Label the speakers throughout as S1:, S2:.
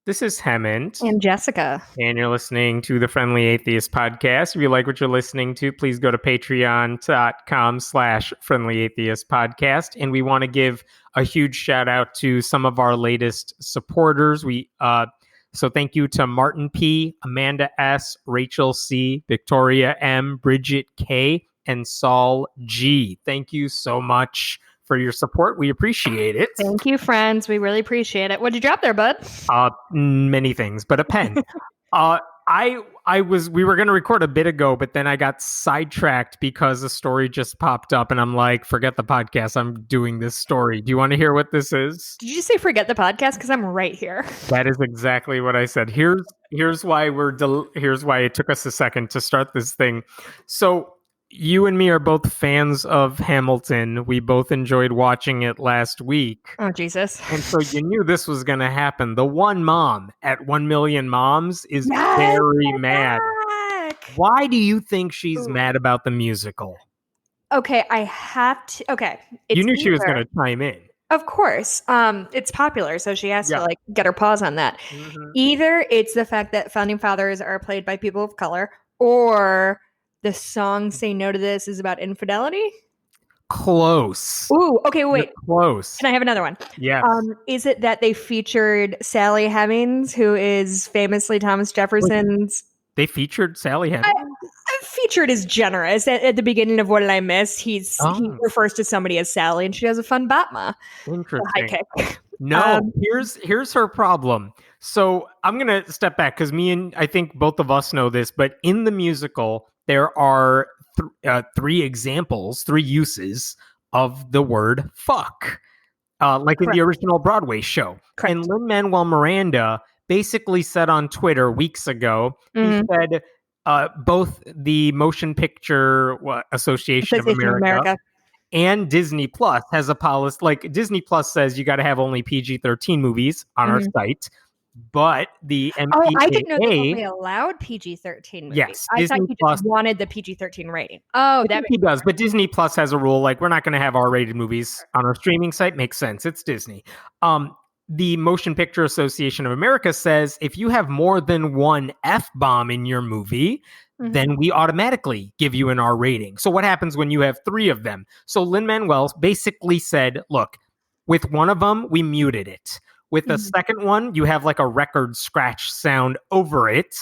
S1: This is Hemant,
S2: And Jessica.
S1: and you're listening to the Friendly Atheist podcast. If you like what you're listening to, please go to patreon.com/Friendly Atheist podcast. And we want to give a huge shout out to some of our latest supporters. So thank you to Martin P, Amanda S, Rachel C, Victoria M, Bridget K, and Saul G. Thank you so much for your support. We appreciate it.
S2: Thank you, friends. We really appreciate it. What'd you drop there, bud?
S1: Many things, but a pen. We were going to record a bit ago, but then I got sidetracked because a story just popped up and I'm like, forget the podcast. I'm doing this story. Do you want to hear what this is?
S2: Did you say forget the podcast? Because I'm right here.
S1: That is exactly what I said. Here's why here's why it took us a second to start this thing. So you and me are both fans of Hamilton. We both enjoyed watching it last week.
S2: Oh, Jesus.
S1: And so you knew this was going to happen. The one mom at 1 Million Moms is very mad. Why do you think she's mad about the musical?
S2: Okay, I have to. Okay.
S1: You knew she was going to chime in.
S2: Of course. It's popular, so she has to get her paws on that. Mm-hmm. Either it's the fact that founding fathers are played by people of color, or the song Say No to This is about infidelity?
S1: Close.
S2: Ooh, okay, wait.
S1: You're close.
S2: Can I have another one?
S1: Yes.
S2: Is it that they featured Sally Hemings, who is famously Thomas Jefferson's...
S1: They featured Sally Hemings?
S2: Featured is generous. At the beginning of What Did I Miss, he refers to somebody as Sally, and she has a fun Batma.
S1: Interesting.
S2: High kick.
S1: No, here's her problem. So I'm going to step back because I think both of us know this, but in the musical, there are three uses of the word fuck, like in the original Broadway show.
S2: Correct.
S1: And Lin-Manuel Miranda basically said on Twitter weeks ago, he said both the Motion Picture Association of America and Disney Plus has a policy. Like Disney Plus says you got to have only PG-13 movies on our site. But the MPAA...
S2: I didn't know they only allowed PG-13 movies.
S1: Yes.
S2: I thought you just wanted the PG-13 rating. Oh, that
S1: he does. But Disney Plus has a rule, like, we're not going to have R-rated movies on our streaming site. Makes sense. It's Disney. The Motion Picture Association of America says if you have more than one F-bomb in your movie, then we automatically give you an R rating. So what happens when you have three of them? So Lin-Manuel basically said, look, with one of them, we muted it. With the second one, you have like a record scratch sound over it.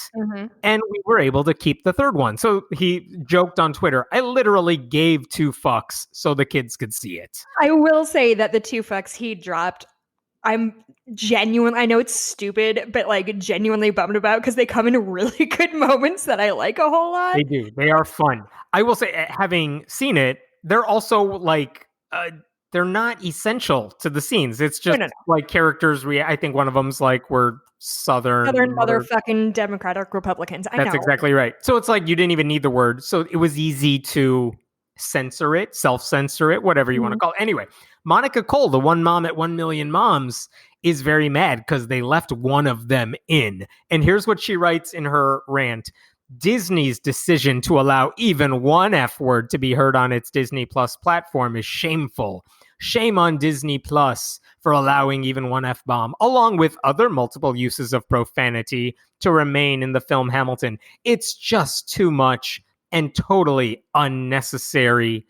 S1: And we were able to keep the third one. So he joked on Twitter, I literally gave 2 fucks so the kids could see it.
S2: I will say that the 2 fucks he dropped, I'm genuinely, I know it's stupid, but like genuinely bummed about because they come in really good moments that I like a whole lot.
S1: They do. They are fun. I will say, having seen it, they're also like... they're not essential to the scenes. It's just like characters. I think one of them's like, we're Southern
S2: motherfucking Democratic Republicans.
S1: That's exactly right. So it's like you didn't even need the word. So it was easy to censor it, self-censor it, whatever you want to call it. Anyway, Monica Cole, the one mom at 1 Million Moms, is very mad because they left one of them in. And here's what she writes in her rant. Disney's decision to allow even one F word to be heard on its Disney Plus platform is shameful. Shame on Disney Plus for allowing even one F-bomb, along with other multiple uses of profanity, to remain in the film Hamilton. It's just too much and totally unnecessary,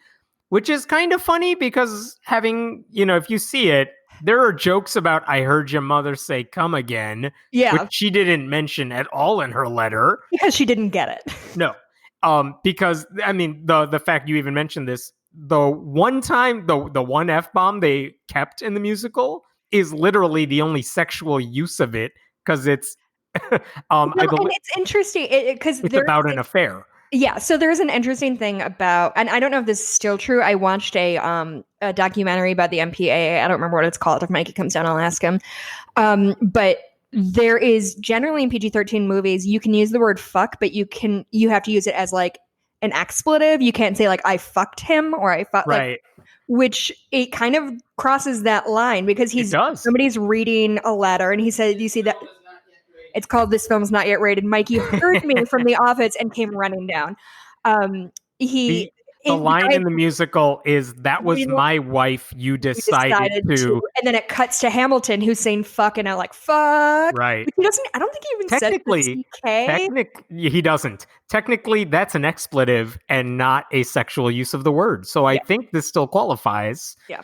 S1: which is kind of funny because if you see it, there are jokes about, I heard your mother say come again, which she didn't mention at all in her letter.
S2: Because she didn't get it.
S1: No. Because, I mean, the fact you even mentioned this, the one time, the one F-bomb they kept in the musical is literally the only sexual use of it, because it's...
S2: and it's interesting, because
S1: it's about an affair.
S2: Yeah, so there's an interesting thing about, and I don't know if this is still true. I watched a documentary about the MPAA. I don't remember what it's called. If Mikey comes down, I'll ask him. But there is generally in PG-13 movies, you can use the word fuck, but you have to use it as like an expletive. You can't say like I fucked him or I fucked,
S1: right?
S2: Which it kind of crosses that line because somebody's reading a letter and he said, "You see that." It's called This Film's Not Yet Rated. Mikey heard me from the office and came running down. It
S1: The line in the musical is, "That was
S2: We
S1: my wife. You
S2: you
S1: decided to."
S2: and then it cuts to Hamilton who's saying fuck and I like fuck.
S1: Right.
S2: But he doesn't, I don't think he even says
S1: Technically,
S2: the CK.
S1: he doesn't. Technically, that's an expletive and not a sexual use of the word. So I
S2: Yeah.
S1: think this still qualifies.
S2: Yeah.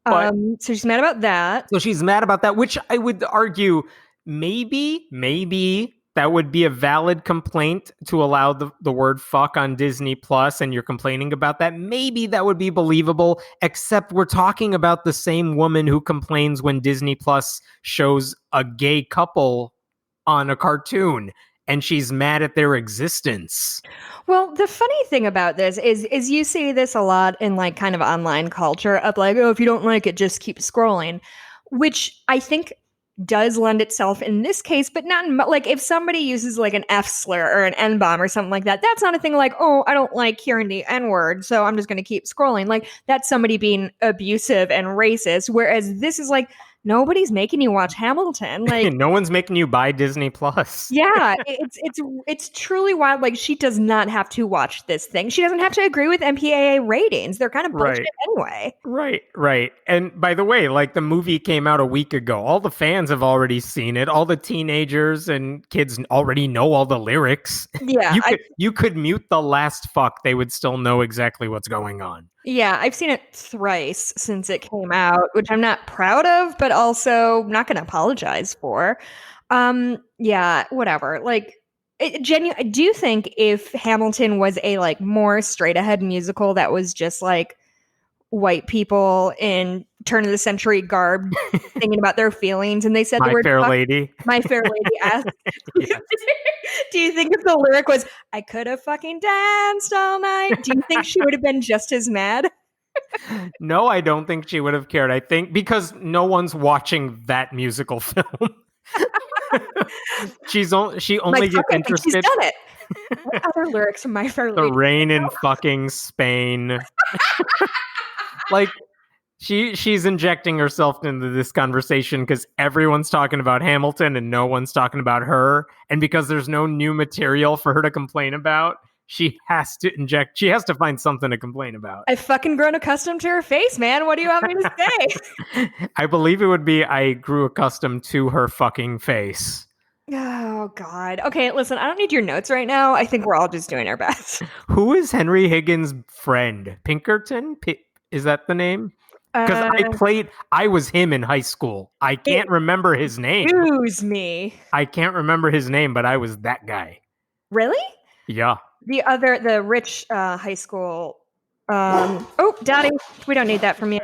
S1: But
S2: So she's mad about that.
S1: so she's mad about that, which I would argue maybe that would be a valid complaint to allow the word fuck on Disney Plus, and you're complaining about that. Maybe that would be believable, except we're talking about the same woman who complains when Disney Plus shows a gay couple on a cartoon, and she's mad at their existence.
S2: Well, the funny thing about this is you see this a lot in like kind of online culture of like, oh, if you don't like it, just keep scrolling, which I think does lend itself in this case, but not in, like if somebody uses like an F slur or an N bomb or something like that, that's not a thing like, oh, I don't like hearing the N word, so I'm just going to keep scrolling. Like that's somebody being abusive and racist, whereas this is like, nobody's making you watch Hamilton. Like
S1: No one's making you buy Disney Plus.
S2: yeah, it's truly wild. Like she does not have to watch this thing. She doesn't have to agree with MPAA ratings. They're kind of bullshit anyway.
S1: Right. And by the way, like the movie came out a week ago. All the fans have already seen it. All the teenagers and kids already know all the lyrics.
S2: Yeah,
S1: you could mute the last fuck. They would still know exactly what's going on.
S2: yeah, I've seen it thrice since it came out, which I'm not proud of, but also not going to apologize for. Yeah, whatever. Like, do you think if Hamilton was a like more straight ahead musical that was just like white people in turn of the century garb thinking about their feelings and they said
S1: My
S2: the word
S1: Fair
S2: fuck,
S1: Lady.
S2: My Fair Lady asked,
S1: Yes.
S2: do you think if the lyric was, I could have fucking danced all night, do you think she would have been just as mad?
S1: No, I don't think she would have cared. I think because no one's watching that musical film. she only gets interested.
S2: She's done it. What other lyrics from My Fair Lady?
S1: The rain in fucking Spain. Like she's injecting herself into this conversation because everyone's talking about Hamilton and no one's talking about her. And because there's no new material for her to complain about, she has to find something to complain about.
S2: I've fucking grown accustomed to her face, man. What do you want me to say?
S1: I believe it would be I grew accustomed to her fucking face.
S2: Oh, God. Okay, listen, I don't need your notes right now. I think we're all just doing our best.
S1: Who is Henry Higgins' friend? Pinkerton? Is that the name? Because I was him in high school. I can't remember his name.
S2: Excuse me.
S1: I can't remember his name, but I was that guy.
S2: Really?
S1: Yeah.
S2: The rich high school. Oh, Daddy, we don't need that from you.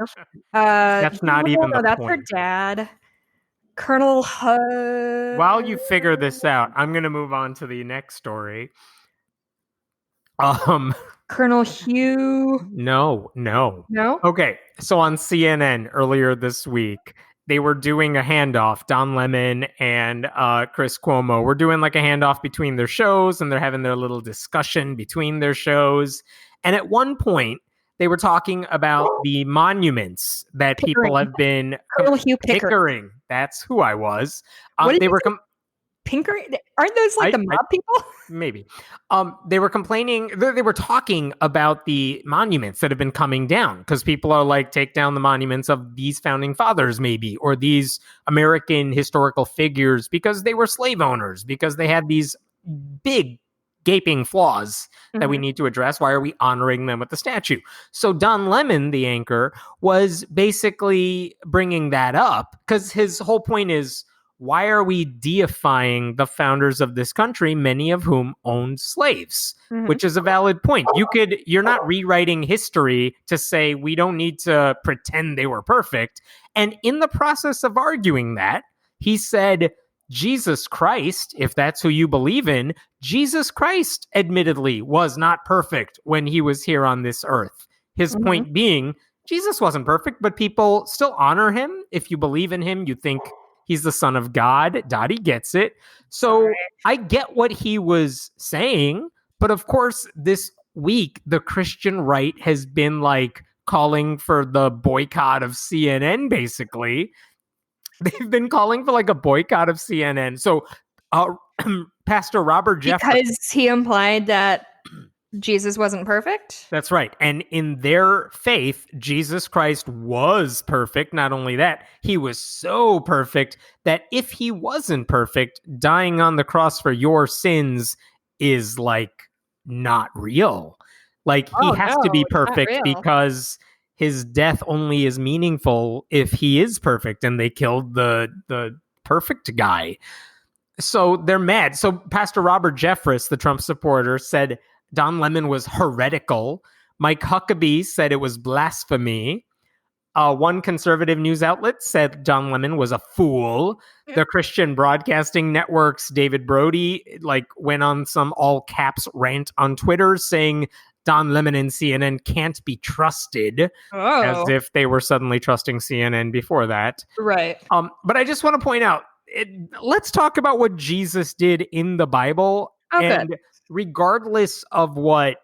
S1: That's not even the
S2: that's
S1: point.
S2: her dad. Colonel Hud.
S1: While you figure this out, I'm going to move on to the next story.
S2: Colonel Hugh.
S1: No. Okay, so on CNN earlier this week, they were doing a handoff. Don Lemon and Chris Cuomo were doing like a handoff between their shows, and they're having their little discussion between their shows. And at one point, they were talking about the monuments that people have been
S2: Colonel Hugh
S1: Pickering. That's who I was. They were
S2: Pickering? Aren't those like the mob people?
S1: Maybe. They were complaining. They were talking about the monuments that have been coming down because people are like, take down the monuments of these founding fathers, maybe, or these American historical figures because they were slave owners, because they had these big gaping flaws that we need to address. Why are we honoring them with the statue? So Don Lemon, the anchor, was basically bringing that up because his whole point is, why are we deifying the founders of this country, many of whom owned slaves? Which is a valid point. You're not rewriting history to say we don't need to pretend they were perfect. And in the process of arguing that, he said, Jesus Christ, if that's who you believe in, Jesus Christ admittedly was not perfect when he was here on this earth. His point being, Jesus wasn't perfect, but people still honor him. If you believe in him, you think he's the son of God. Dottie gets it. So I get what he was saying. But of course, this week, the Christian right has been like calling for the boycott of CNN, basically. They've been calling for like a boycott of CNN. So Pastor Robert Jeffress.
S2: Because he implied that Jesus wasn't perfect?
S1: That's right. And in their faith, Jesus Christ was perfect. Not only that, he was so perfect that if he wasn't perfect, dying on the cross for your sins is like not real. Like he
S2: Oh
S1: has to
S2: no,
S1: be
S2: it's not
S1: perfect
S2: real.
S1: because his death only is meaningful if he is perfect, and they killed the perfect guy. So they're mad. So Pastor Robert Jeffress, the Trump supporter, said Don Lemon was heretical. Mike Huckabee said it was blasphemy. One conservative news outlet said Don Lemon was a fool. The Christian Broadcasting Network's David Brody went on some all caps rant on Twitter saying Don Lemon and CNN can't be trusted, as
S2: Oh,
S1: if they were suddenly trusting CNN before that.
S2: right.
S1: But I just want to point out, let's talk about what Jesus did in the Bible.
S2: Oh, good.
S1: And regardless of what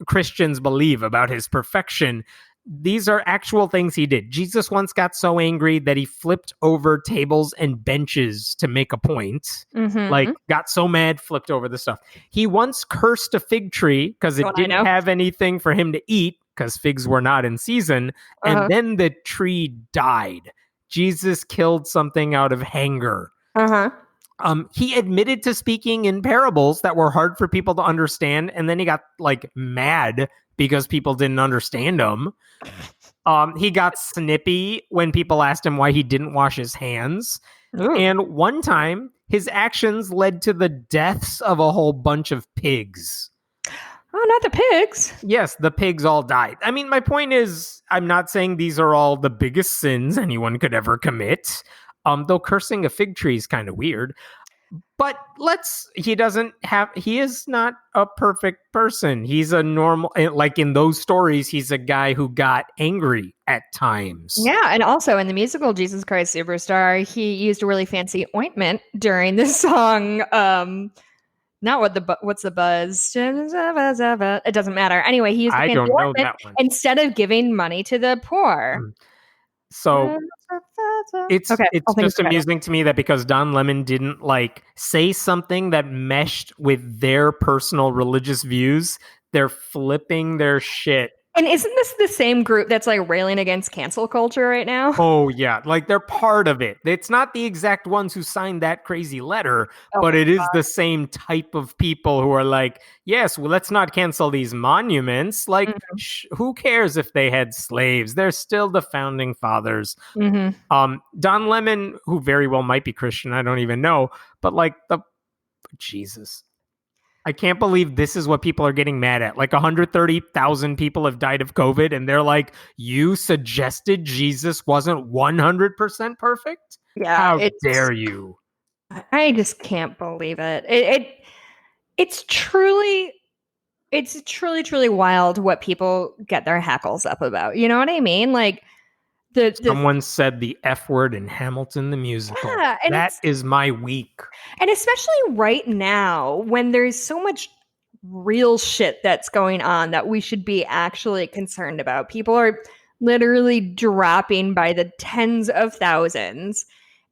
S1: Christians believe about his perfection, these are actual things he did. Jesus once got so angry that he flipped over tables and benches to make a point.
S2: Mm-hmm.
S1: Got so mad, flipped over the stuff. He once cursed a fig tree because it
S2: Don't I
S1: didn't
S2: know?
S1: have anything for him to eat because figs were not in season. And then the tree died. Jesus killed something out of anger.
S2: Uh-huh.
S1: He admitted to speaking in parables that were hard for people to understand, and then he got mad because people didn't understand him. He got snippy when people asked him why he didn't wash his hands.
S2: Ooh.
S1: And one time, his actions led to the deaths of a whole bunch of pigs.
S2: Oh, not the pigs.
S1: Yes, the pigs all died. I mean, my point is, I'm not saying these are all the biggest sins anyone could ever commit. Though cursing a fig tree is kind of weird. But he is not a perfect person. He's a normal, like in those stories, he's a guy who got angry at times.
S2: Yeah, and also in the musical Jesus Christ Superstar, he used a really fancy ointment during the song. Not what's the buzz? It doesn't matter. Anyway, he used a
S1: I
S2: fancy
S1: don't know
S2: ointment
S1: that one.
S2: instead of giving money to the poor.
S1: So it's
S2: Okay,
S1: just amusing to me that because Don Lemon didn't say something that meshed with their personal religious views, they're flipping their shit.
S2: And isn't this the same group that's railing against cancel culture right now?
S1: Oh yeah, they're part of it. It's not the exact ones who signed that crazy letter, but it is the same type of people who are yes, well, let's not cancel these monuments. Who cares if they had slaves? They're still the founding fathers.
S2: Mm-hmm.
S1: Don Lemon, who very well might be Christian, I don't even know, but Jesus. I can't believe this is what people are getting mad at. 130,000 people have died of COVID, and they're like, you suggested Jesus wasn't 100% perfect?
S2: Yeah.
S1: How dare you?
S2: I just can't believe it. It's truly wild what people get their hackles up about. You know what I mean?
S1: Someone said the F word in Hamilton the musical.
S2: Yeah, and
S1: that is my week.
S2: And especially right now when there's so much real shit that's going on that we should be actually concerned about. People are literally dropping by the tens of thousands.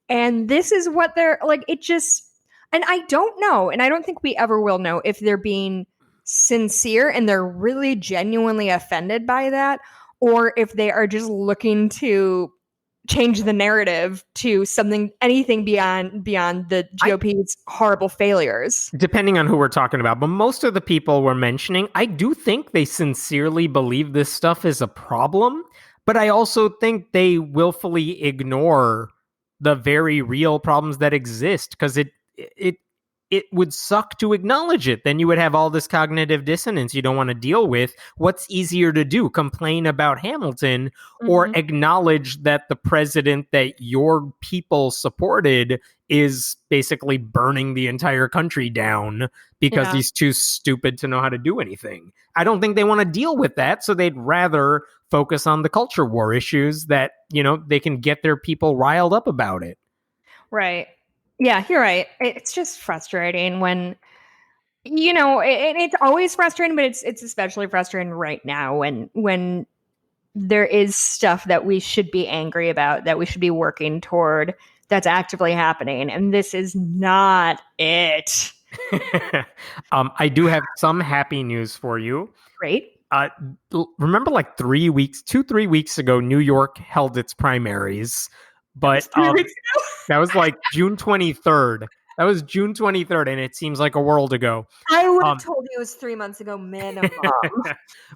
S2: And this is what they're and I don't know, and I don't think we ever will know if they're being sincere and they're really genuinely offended by that, or if they are just looking to change the narrative to anything beyond the GOP's horrible failures.
S1: Depending on who we're talking about, but most of the people we're mentioning, I do think they sincerely believe this stuff is a problem, but I also think they willfully ignore the very real problems that exist because it would suck to acknowledge it. Then you would have all this cognitive dissonance you don't want to deal with. What's easier to do? Complain about Hamilton or acknowledge that the president that your people supported is basically burning the entire country down because he's too stupid to know how to do anything. I don't think they want to deal with that. So they'd rather focus on the culture war issues that, they can get their people riled up about it.
S2: Right. Yeah, you're right. It's just frustrating when, it's always frustrating, but it's especially frustrating right now when there is stuff that we should be angry about, that we should be working toward, that's actively happening. And this is not it.
S1: I do have some happy news for you.
S2: Great.
S1: Remember like 3 weeks ago, New York held its primaries, but
S2: 3 weeks
S1: that was like June 23rd. That was June 23rd, and it seems like a world ago.
S2: I would have told you it was 3 months ago minimum.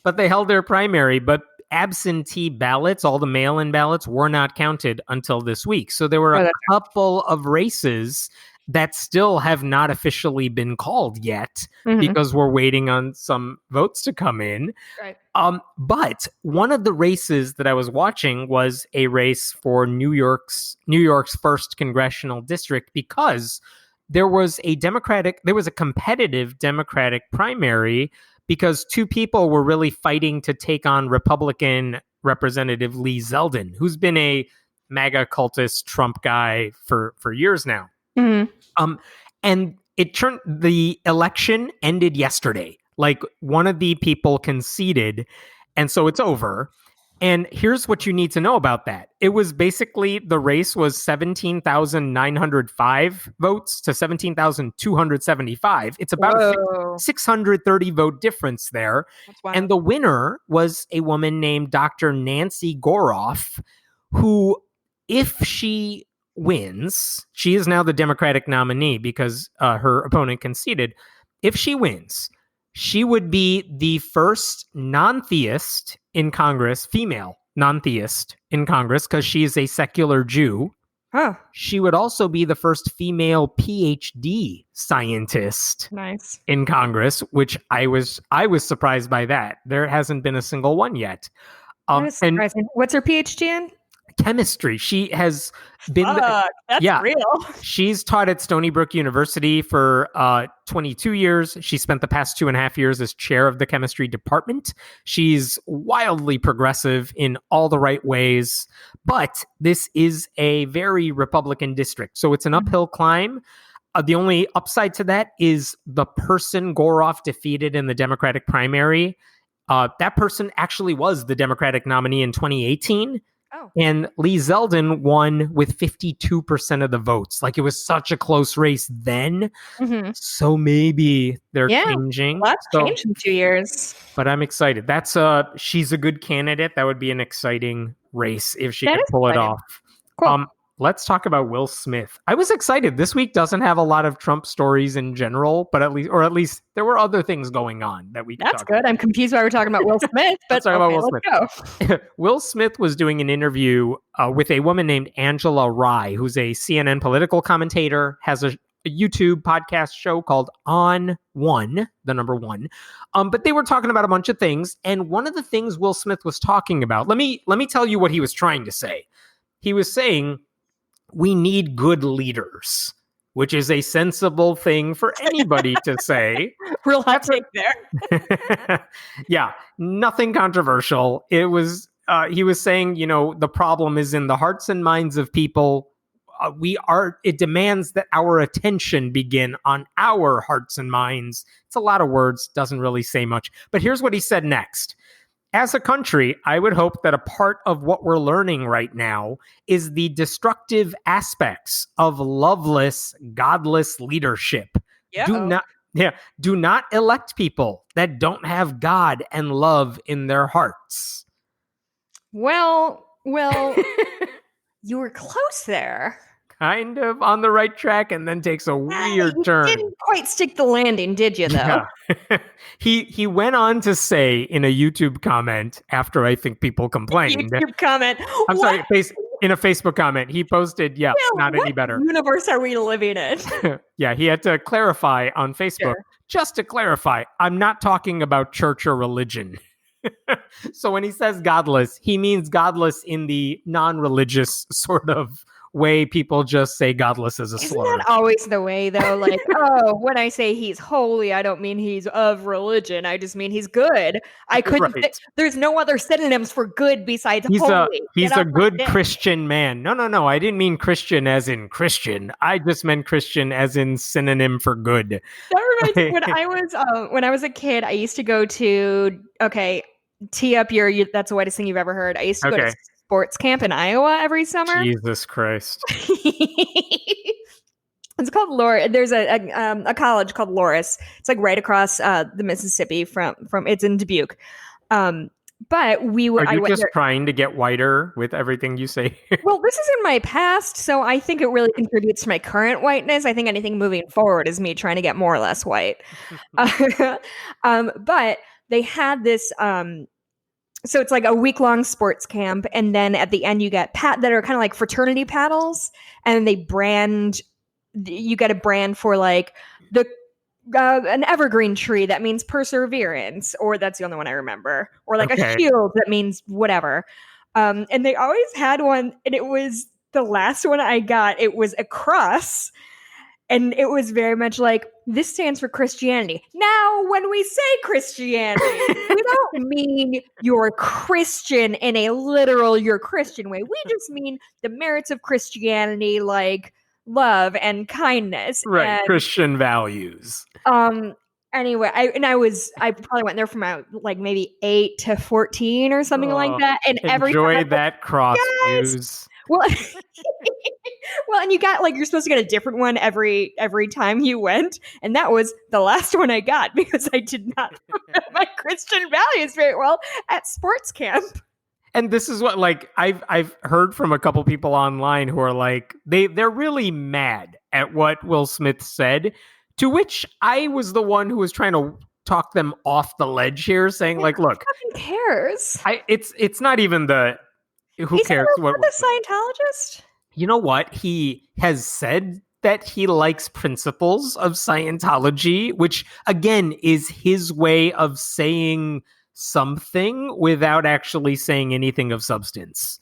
S1: But they held their primary, but absentee ballots, all the mail-in ballots, were not counted until this week. So there were a couple of races that still have not officially been called yet because we're waiting on some votes to come in.
S2: Right.
S1: But one of the races that I was watching was a race for New York's first congressional district, because there was a competitive Democratic primary, because two people were really fighting to take on Republican Representative Lee Zeldin, who's been a MAGA cultist Trump guy for years now. And the election ended yesterday. Like, one of the people conceded, and so it's over. And here's what you need to know about that. It was basically, the race was 17,905 votes to 17,275. It's about a 630 vote difference there. And the winner was a woman named Dr. Nancy Goroff, who, if she wins, she is now the Democratic nominee because her opponent conceded. If she wins, she would be the first non-theist in Congress, female non-theist in Congress, because she is a secular Jew. She would also be the first female PhD scientist in Congress, which I was surprised by that. There hasn't been a single one yet.
S2: That is surprising. What's her PhD in?
S1: Chemistry. She has been
S2: real.
S1: She's taught at Stony Brook University for 22 years. She spent the past 2.5 years as chair of the chemistry department. She's wildly progressive in all the right ways, but this is a very Republican district, so it's an uphill climb. The only upside to that is the person Goroff defeated in the Democratic primary. That person actually was the Democratic nominee in 2018. And Lee Zeldin won with 52% of the votes. Like, it was such a close race then. So maybe they're changing.
S2: A lot's changed in 2 years.
S1: But I'm excited. She's a good candidate. That would be an exciting race if she could pull it off.
S2: Cool.
S1: Let's talk about Will Smith. I was excited. This week doesn't have a lot of Trump stories in general, but at least there were other things going on that we could
S2: talk about. I'm confused why we're talking about Will Smith, but let's go.
S1: Will Smith was doing an interview with a woman named Angela Rye, who's a CNN political commentator, has a YouTube podcast show called On One, the number one. But they were talking about a bunch of things, and one of the things Will Smith was talking about, let me tell you what he was trying to say. He was saying, we need good leaders, which is a sensible thing for anybody to say.
S2: Real hot take there.
S1: Yeah, nothing controversial. It was, he was saying, the problem is in the hearts and minds of people. It demands that our attention begin on our hearts and minds. It's a lot of words, doesn't really say much. But here's what he said next. As a country, I would hope that a part of what we're learning right now is the destructive aspects of loveless, godless leadership. Do not elect people that don't have God and love in their hearts.
S2: Well, you were close there.
S1: Kind of on the right track, and then takes a weird turn.
S2: Didn't quite stick the landing, did you, though?
S1: Yeah. He went on to say in a YouTube comment, after I think people complained.
S2: YouTube comment.
S1: I'm sorry, in a Facebook comment, he posted, not any better.
S2: What universe are we living in?
S1: Yeah, he had to clarify on Facebook. Sure. Just to clarify, I'm not talking about church or religion. So when he says godless, he means godless in the non-religious sort of way people just say godless as a slur.
S2: Isn't that always the way, though? Like, when I say he's holy, I don't mean he's of religion. I just mean he's good. I couldn't. Right. There's no other synonyms for good besides holy.
S1: He's a good Christian man. No. I didn't mean Christian as in Christian. I just meant Christian as in synonym for good.
S2: That reminds me when I was a kid, I used to go to tee up that's the whitest thing you've ever heard. I used to go to sports camp in Iowa every summer.
S1: Jesus Christ.
S2: It's called Loris. There's a college called Loris. It's like right across the Mississippi from it's in Dubuque. But
S1: Are
S2: I
S1: you
S2: went
S1: just
S2: there.
S1: trying to get whiter with everything you say?
S2: Well, this is in my past, so I think it really contributes to my current whiteness. I think anything moving forward is me trying to get more or less white. But they had this. So it's like a week-long sports camp, and then at the end you get that are kind of like fraternity paddles, and they brand. You get a brand for like the an evergreen tree that means perseverance, or that's the only one I remember, or like a
S1: Okay.
S2: shield that means whatever. And they always had one, and it was the last one I got. It was a cross, and it was very much like, this stands for Christianity. Now, when we say Christianity, we don't mean you're Christian in a literal you're Christian way. We just mean the merits of Christianity, like love and kindness.
S1: Right.
S2: And
S1: Christian values.
S2: anyway, I probably went there from like maybe 8 to 14 or something like that. And every time
S1: Enjoy that cross news.
S2: well, well, and you got like you're supposed to get a different one every time you went, and that was the last one I got because I did not know my Christian values very well at sports camp.
S1: And this is what like I've heard from a couple people online who are like they're really mad at what Will Smith said, to which I was the one who was trying to talk them off the ledge here, saying like, look,
S2: who fucking cares?
S1: It's not even the who
S2: He's
S1: cares what
S2: the Scientologist.
S1: You know what? He has said that he likes principles of Scientology, which again is his way of saying something without actually saying anything of substance.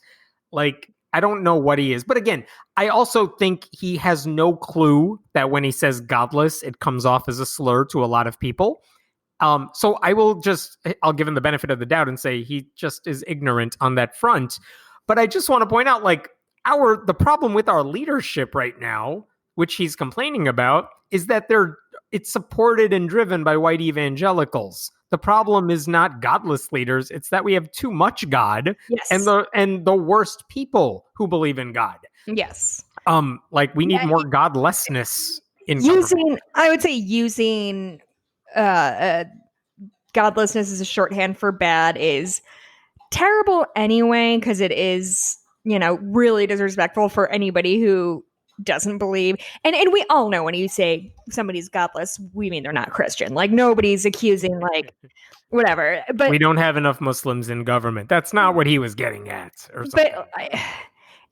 S1: Like, I don't know what he is. But again, I also think he has no clue that when he says godless, it comes off as a slur to a lot of people. So I'll give him the benefit of the doubt and say he just is ignorant on that front. But I just want to point out, like, the problem with our leadership right now, which he's complaining about, is that it's supported and driven by white evangelicals. The problem is not godless leaders; it's that we have too much God,
S2: yes,
S1: and the worst people who believe in God.
S2: Yes,
S1: like we need more godlessness in
S2: I would say using godlessness as a shorthand for bad is terrible anyway, because it is, really disrespectful for anybody who doesn't believe. And we all know when you say somebody's godless, we mean they're not Christian. Like nobody's accusing like whatever. But
S1: we don't have enough Muslims in government. That's not what he was getting at. Or something.
S2: But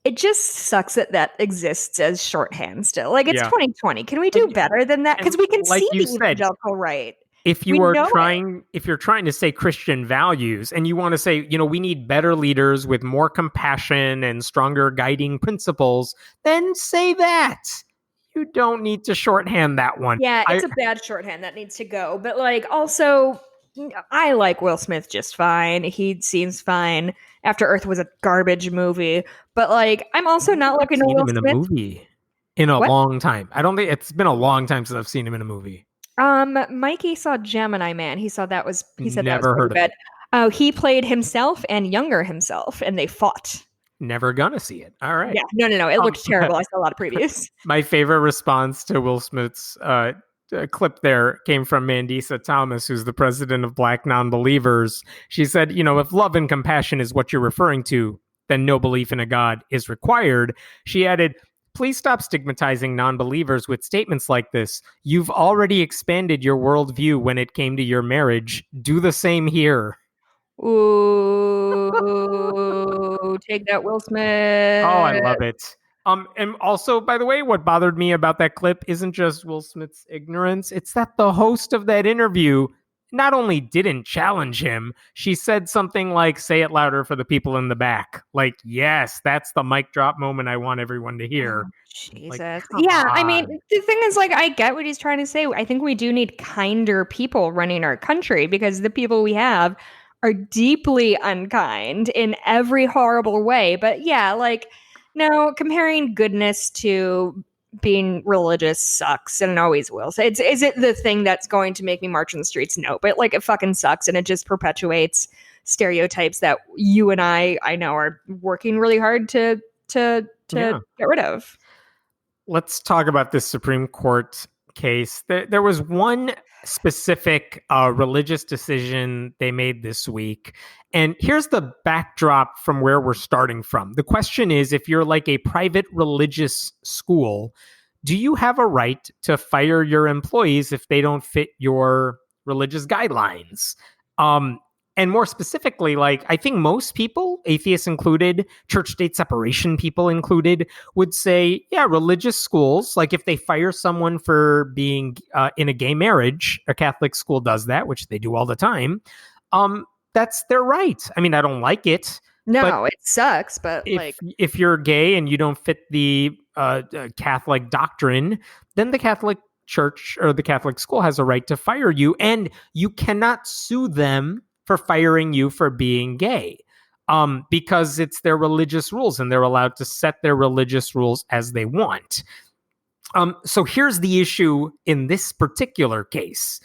S2: it just sucks that exists as shorthand still. Like it's 2020. Can we do better than that? Because we can see the evangelical right.
S1: If you're trying to say Christian values and you want to say, we need better leaders with more compassion and stronger guiding principles, then say that. You don't need to shorthand that one.
S2: Yeah, it's a bad shorthand that needs to go. But like, also, I like Will Smith just fine. He seems fine. After Earth was a garbage movie, but like, I'm also not looking to Will Smith
S1: in a movie in a long time. I don't think it's been a long time since I've seen him in a movie.
S2: Mikey saw Gemini Man. He said that was
S1: Never heard of it.
S2: Oh, he played himself and younger himself, and they fought.
S1: Never gonna see it. All right.
S2: Yeah, no. It looked terrible. I saw a lot of previews.
S1: My favorite response to Will Smith's clip there came from Mandisa Thomas, who's the president of Black Nonbelievers. She said, if love and compassion is what you're referring to, then no belief in a God is required. She added, please stop stigmatizing non-believers with statements like this. You've already expanded your worldview when it came to your marriage. Do the same here.
S2: Ooh, take that, Will Smith.
S1: Oh, I love it. And also, by the way, what bothered me about that clip isn't just Will Smith's ignorance. It's that the host of that interview not only didn't challenge him, she said something like, say it louder for the people in the back. Like, yes, that's the mic drop moment I want everyone to hear.
S2: Oh, Jesus.
S1: Like,
S2: yeah, I mean, the thing is, like, I get what he's trying to say. I think we do need kinder people running our country because the people we have are deeply unkind in every horrible way. But yeah, like, no, comparing goodness to being religious sucks, and it always will. So is it the thing that's going to make me march in the streets? No, but like it fucking sucks, and it just perpetuates stereotypes that you and I know are working really hard to get rid of.
S1: let's talk about this Supreme Court case. There was one specific religious decision they made this week. And here's the backdrop from where we're starting from. The question is, if you're like a private religious school, do you have a right to fire your employees if they don't fit your religious guidelines? And more specifically, like, I think most people, atheists included, church-state separation people included, would say, yeah, religious schools, like if they fire someone for being in a gay marriage, a Catholic school does that, which they do all the time. That's their right. I mean, I don't like it.
S2: No, it sucks, but
S1: if you're gay and you don't fit the Catholic doctrine, then the Catholic church or the Catholic school has a right to fire you, and you cannot sue them for firing you for being gay, because it's their religious rules and they're allowed to set their religious rules as they want. So here's the issue in this particular case.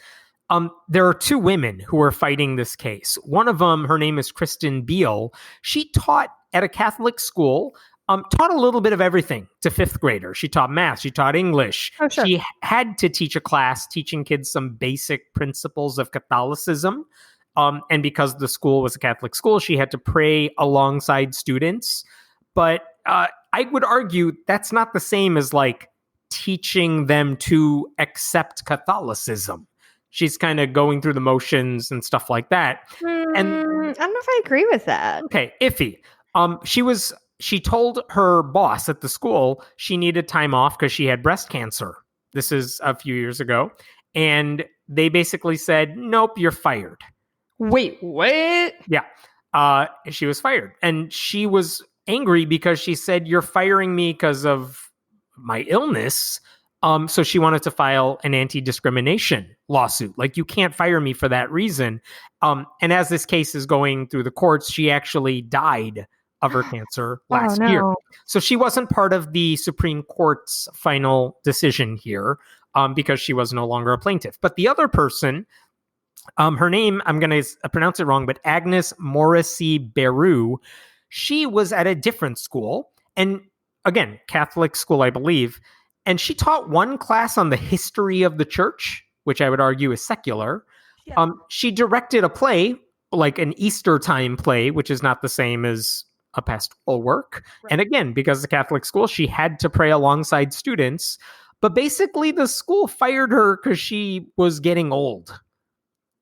S1: There are two women who are fighting this case. One of them, her name is Kristen Beal. She taught at a Catholic school, taught a little bit of everything to fifth graders. She taught math. She taught English.
S2: Oh, sure.
S1: She had to teach a class teaching kids some basic principles of Catholicism. And because the school was a Catholic school, she had to pray alongside students. But I would argue that's not the same as like teaching them to accept Catholicism. She's kind of going through the motions and stuff like that. And
S2: I don't know if I agree with that.
S1: Okay, iffy. She told her boss at the school she needed time off because she had breast cancer. This is a few years ago. And they basically said, nope, you're fired.
S2: Wait, what?
S1: Yeah. She was fired. And she was angry because she said, you're firing me because of my illness. So she wanted to file an anti-discrimination lawsuit. Like, you can't fire me for that reason. And as this case is going through the courts, she actually died of her cancer last year. So she wasn't part of the Supreme Court's final decision here, because she was no longer a plaintiff. But the other person, her name, I'm going to pronounce it wrong, but Agnes Morrissey Beru, she was at a different school. And again, Catholic school, I believe. And she taught one class on the history of the church, which I would argue is secular. Yeah. She directed a play, like an Easter time play, which is not the same as a pastoral work. Right. And again, because the Catholic school, she had to pray alongside students. But basically, the school fired her because she was getting old.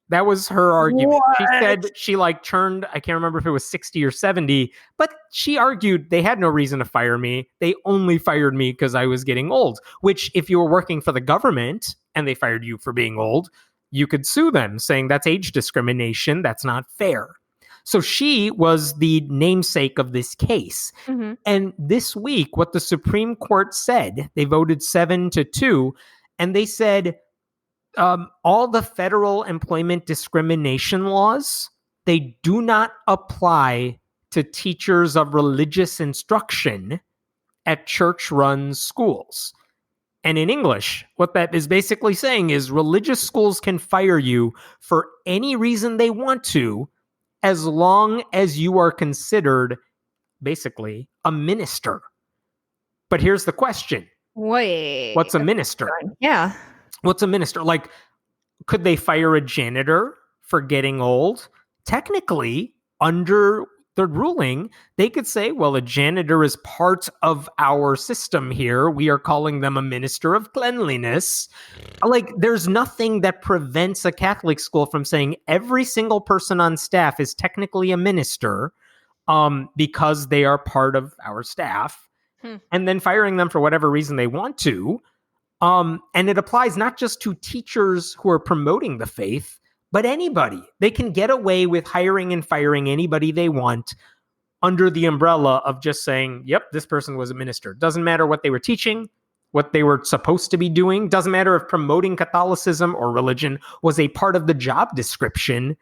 S1: That was her argument. What? She said she turned, I can't remember if it was 60 or 70, but she argued they had no reason to fire me. They only fired me because I was getting old, which if you were working for the government and they fired you for being old, you could sue them saying that's age discrimination. That's not fair. So she was the namesake of this case. Mm-hmm. And this week, what the Supreme Court said, they voted 7-2, and they said, all the federal employment discrimination laws, they do not apply to teachers of religious instruction at church-run schools. And in English, what that is basically saying is religious schools can fire you for any reason they want to, as long as you are considered basically a minister. But here's the question.
S2: Wait.
S1: What's a minister?
S2: Yeah.
S1: What's a minister? Like, could they fire a janitor for getting old? Technically, under the ruling, they could say, well, a janitor is part of our system here. We are calling them a minister of cleanliness. Like, there's nothing that prevents a Catholic school from saying every single person on staff is technically a minister, because they are part of our staff, and then firing them for whatever reason they want to. And it applies not just to teachers who are promoting the faith, but anybody. They can get away with hiring and firing anybody they want under the umbrella of just saying, yep, this person was a minister. Doesn't matter what they were teaching, what they were supposed to be doing. Doesn't matter if promoting Catholicism or religion was a part of the job description.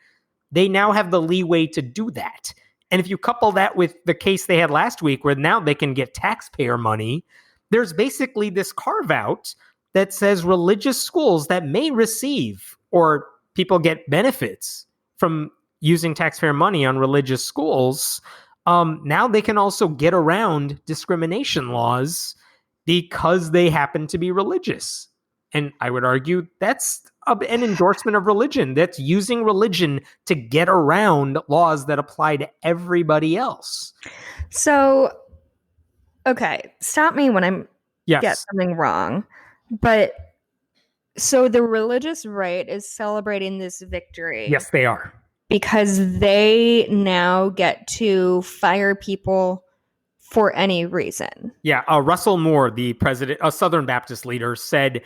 S1: They now have the leeway to do that. And if you couple that with the case they had last week, where now they can get taxpayer money, there's basically this carve-out that says religious schools that may receive, or people get benefits from using taxpayer money on religious schools, now they can also get around discrimination laws because they happen to be religious. And I would argue that's an endorsement of religion. That's using religion to get around laws that apply to everybody else.
S2: So, okay, stop me when I get something wrong. But so the religious right is celebrating this victory.
S1: Yes, they are.
S2: Because they now get to fire people for any reason.
S1: Yeah, Russell Moore, the president, a Southern Baptist leader, said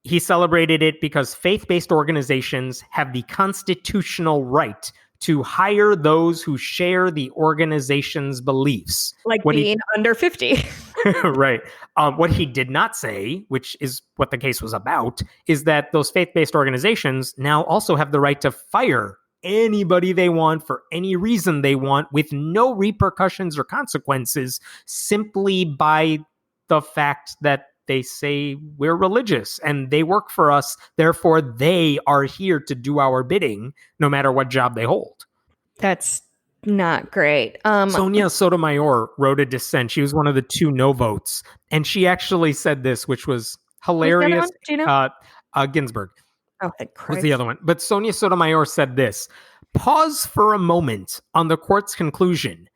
S1: he celebrated it because faith-based organizations have the constitutional right to hire those who share the organization's beliefs.
S2: Like being under 50.
S1: Right. What he did not say, which is what the case was about, is that those faith-based organizations now also have the right to fire anybody they want for any reason they want with no repercussions or consequences, simply by the fact that they say we're religious and they work for us. Therefore, they are here to do our bidding, no matter what job they hold.
S2: That's not great.
S1: Sonia Sotomayor wrote a dissent. She was one of the 2 no votes. And she actually said this, which was hilarious.
S2: Do you know?
S1: Ginsburg.
S2: Oh, thank Christ.
S1: Was the other one. But Sonia Sotomayor said this: pause for a moment on the court's conclusion.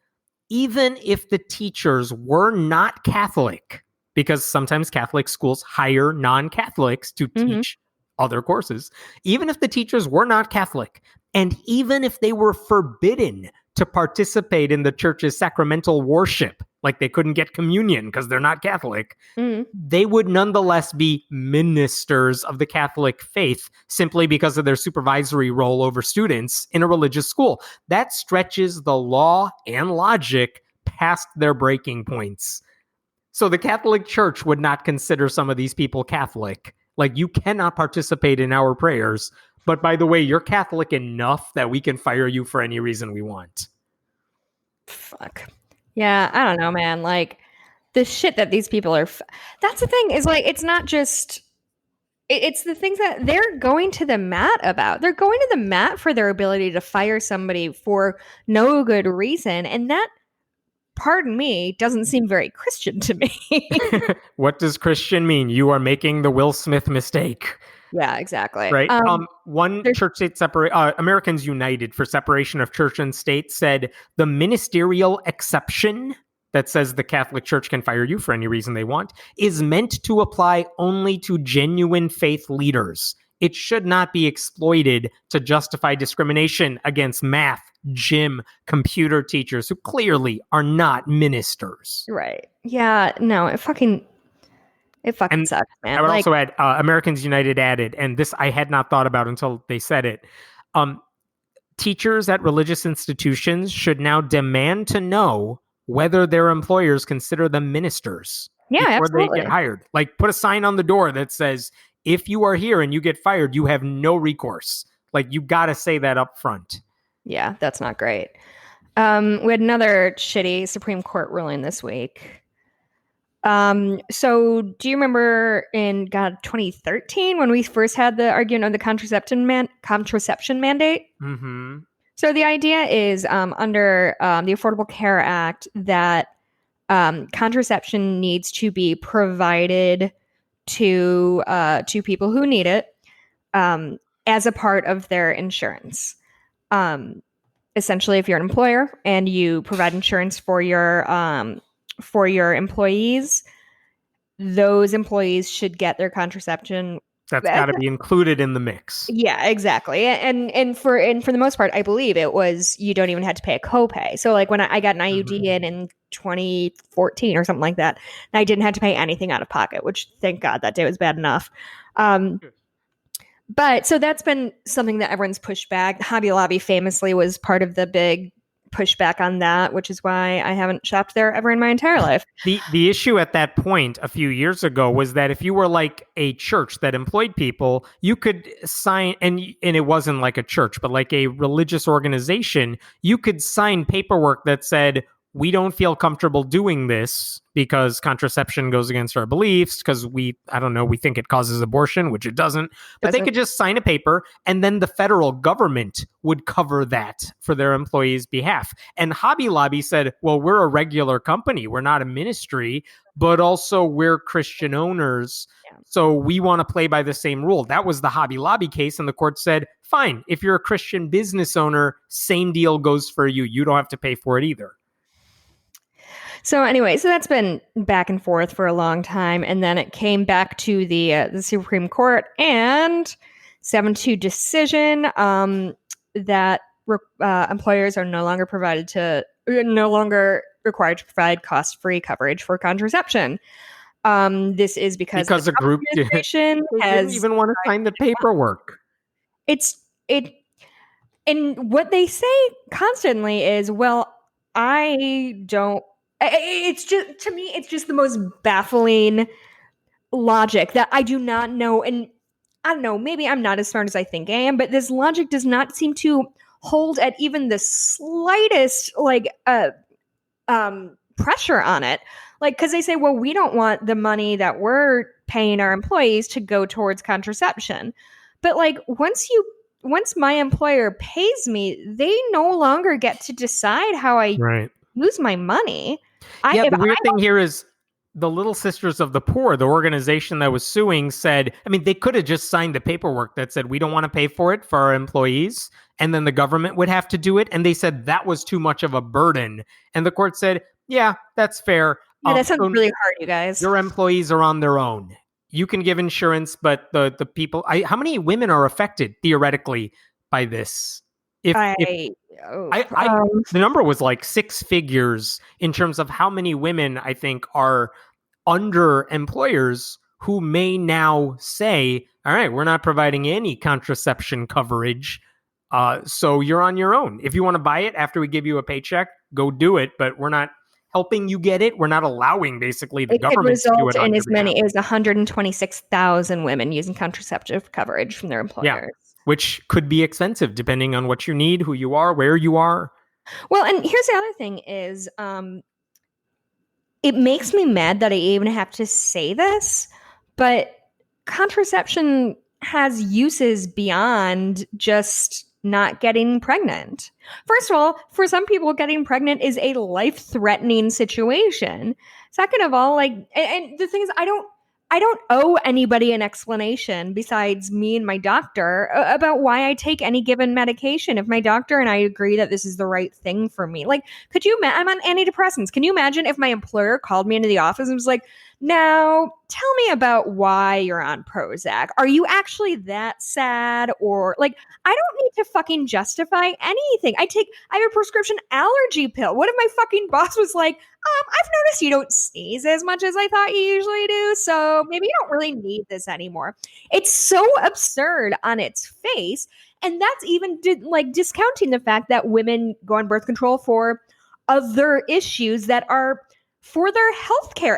S1: Even if the teachers were not Catholic, because sometimes Catholic schools hire non-Catholics to teach other courses, even if the teachers were not Catholic, and even if they were forbidden to participate in the church's sacramental worship, like they couldn't get communion because they're not Catholic, they would nonetheless be ministers of the Catholic faith simply because of their supervisory role over students in a religious school. That stretches the law and logic past their breaking points. So the Catholic Church would not consider some of these people Catholic. Like, you cannot participate in our prayers, but by the way, you're Catholic enough that we can fire you for any reason we want.
S2: Fuck. Yeah, I don't know, man. Like, the shit that these people are... That's the thing, is like, it's not just... It's the things that they're going to the mat about. They're going to the mat for their ability to fire somebody for no good reason. And that, pardon me, doesn't seem very Christian to me.
S1: What does Christian mean? You are making the Will Smith mistake.
S2: Yeah, exactly.
S1: Right. One church-state Americans United for Separation of Church and State said the ministerial exception that says the Catholic Church can fire you for any reason they want is meant to apply only to genuine faith leaders. It should not be exploited to justify discrimination against math, gym, computer teachers who clearly are not ministers.
S2: Right. Yeah. No, it fucking sucks, man.
S1: I would also add, Americans United added, and this I had not thought about until they said it, teachers at religious institutions should now demand to know whether their employers consider them ministers before
S2: absolutely.
S1: they get hired. Like, put a sign on the door that says, if you are here and you get fired, you have no recourse. Like, you got to say that up front.
S2: Yeah, that's not great. We had another shitty Supreme Court ruling this week. So do you remember in 2013 when we first had the argument of the contraception mandate?
S1: Mm-hmm.
S2: So the idea is under the Affordable Care Act that contraception needs to be provided to people who need it as a part of their insurance. Essentially, if you're an employer and you provide insurance for your employees, those employees should get their contraception.
S1: That's got to be included in the mix.
S2: Yeah, exactly. And for the most part, I believe it was you don't even have to pay a copay. So like when I got an IUD in 2014 or something like that, and I didn't have to pay anything out of pocket, which thank God that day was bad enough. But so that's been something that everyone's pushed back. Hobby Lobby famously was part of the big pushback on that, which is why I haven't shopped there ever in my entire life.
S1: The issue at that point a few years ago was that if you were like a church that employed people, you could sign, and it wasn't like a church, but like a religious organization, you could sign paperwork that said, we don't feel comfortable doing this because contraception goes against our beliefs, because we think it causes abortion, which it doesn't. But they could just sign a paper, and then the federal government would cover that for their employees' behalf. And Hobby Lobby said, well, we're a regular company. We're not a ministry, but also we're Christian owners. Yeah. So we want to play by the same rule. That was the Hobby Lobby case. And the court said, fine, if you're a Christian business owner, same deal goes for you. You don't have to pay for it either.
S2: So anyway, so that's been back and forth for a long time, and then it came back to the Supreme Court and 7-2 decision that employers are no longer required to provide cost-free coverage for contraception. This is because
S1: a group didn't even want to sign the paperwork.
S2: And what they say constantly is, well, I don't. It's just, to me, it's just the most baffling logic that I do not know. And I don't know, maybe I'm not as smart as I think I am, but this logic does not seem to hold at even the slightest pressure on it. Like, because they say, well, we don't want the money that we're paying our employees to go towards contraception. But like, once my employer pays me, they no longer get to decide how I use my money.
S1: The weird thing here is the Little Sisters of the Poor, the organization that was suing, said, I mean, they could have just signed the paperwork that said, we don't want to pay for it for our employees. And then the government would have to do it. And they said that was too much of a burden. And the court said, yeah, that's fair.
S2: Yeah, that sounds really hard, you guys.
S1: Your employees are on their own. You can give insurance, but the people, how many women are affected theoretically by this? The number was like 6 figures in terms of how many women I think are under employers who may now say, all right, we're not providing any contraception coverage. So you're on your own. If you want to buy it after we give you a paycheck, go do it. But we're not helping you get it. We're not allowing basically the government to do it.
S2: It was 126,000 women using contraceptive coverage from their employers.
S1: Yeah. Which could be expensive depending on what you need, who you are, where you are.
S2: Well, and here's the other thing is, it makes me mad that I even have to say this, but contraception has uses beyond just not getting pregnant. First of all, for some people, getting pregnant is a life-threatening situation. Second of all, and the thing is, I don't owe anybody an explanation besides me and my doctor about why I take any given medication. If my doctor and I agree that this is the right thing for me, I'm on antidepressants. Can you imagine if my employer called me into the office and was like, now tell me about why you're on Prozac. Are you actually that sad? Or I don't need to fucking justify anything. I have a prescription allergy pill. What if my fucking boss was like, I've noticed you don't sneeze as much as I thought you usually do, so maybe you don't really need this anymore. It's so absurd on its face, and that's even discounting the fact that women go on birth control for other issues that are for their healthcare.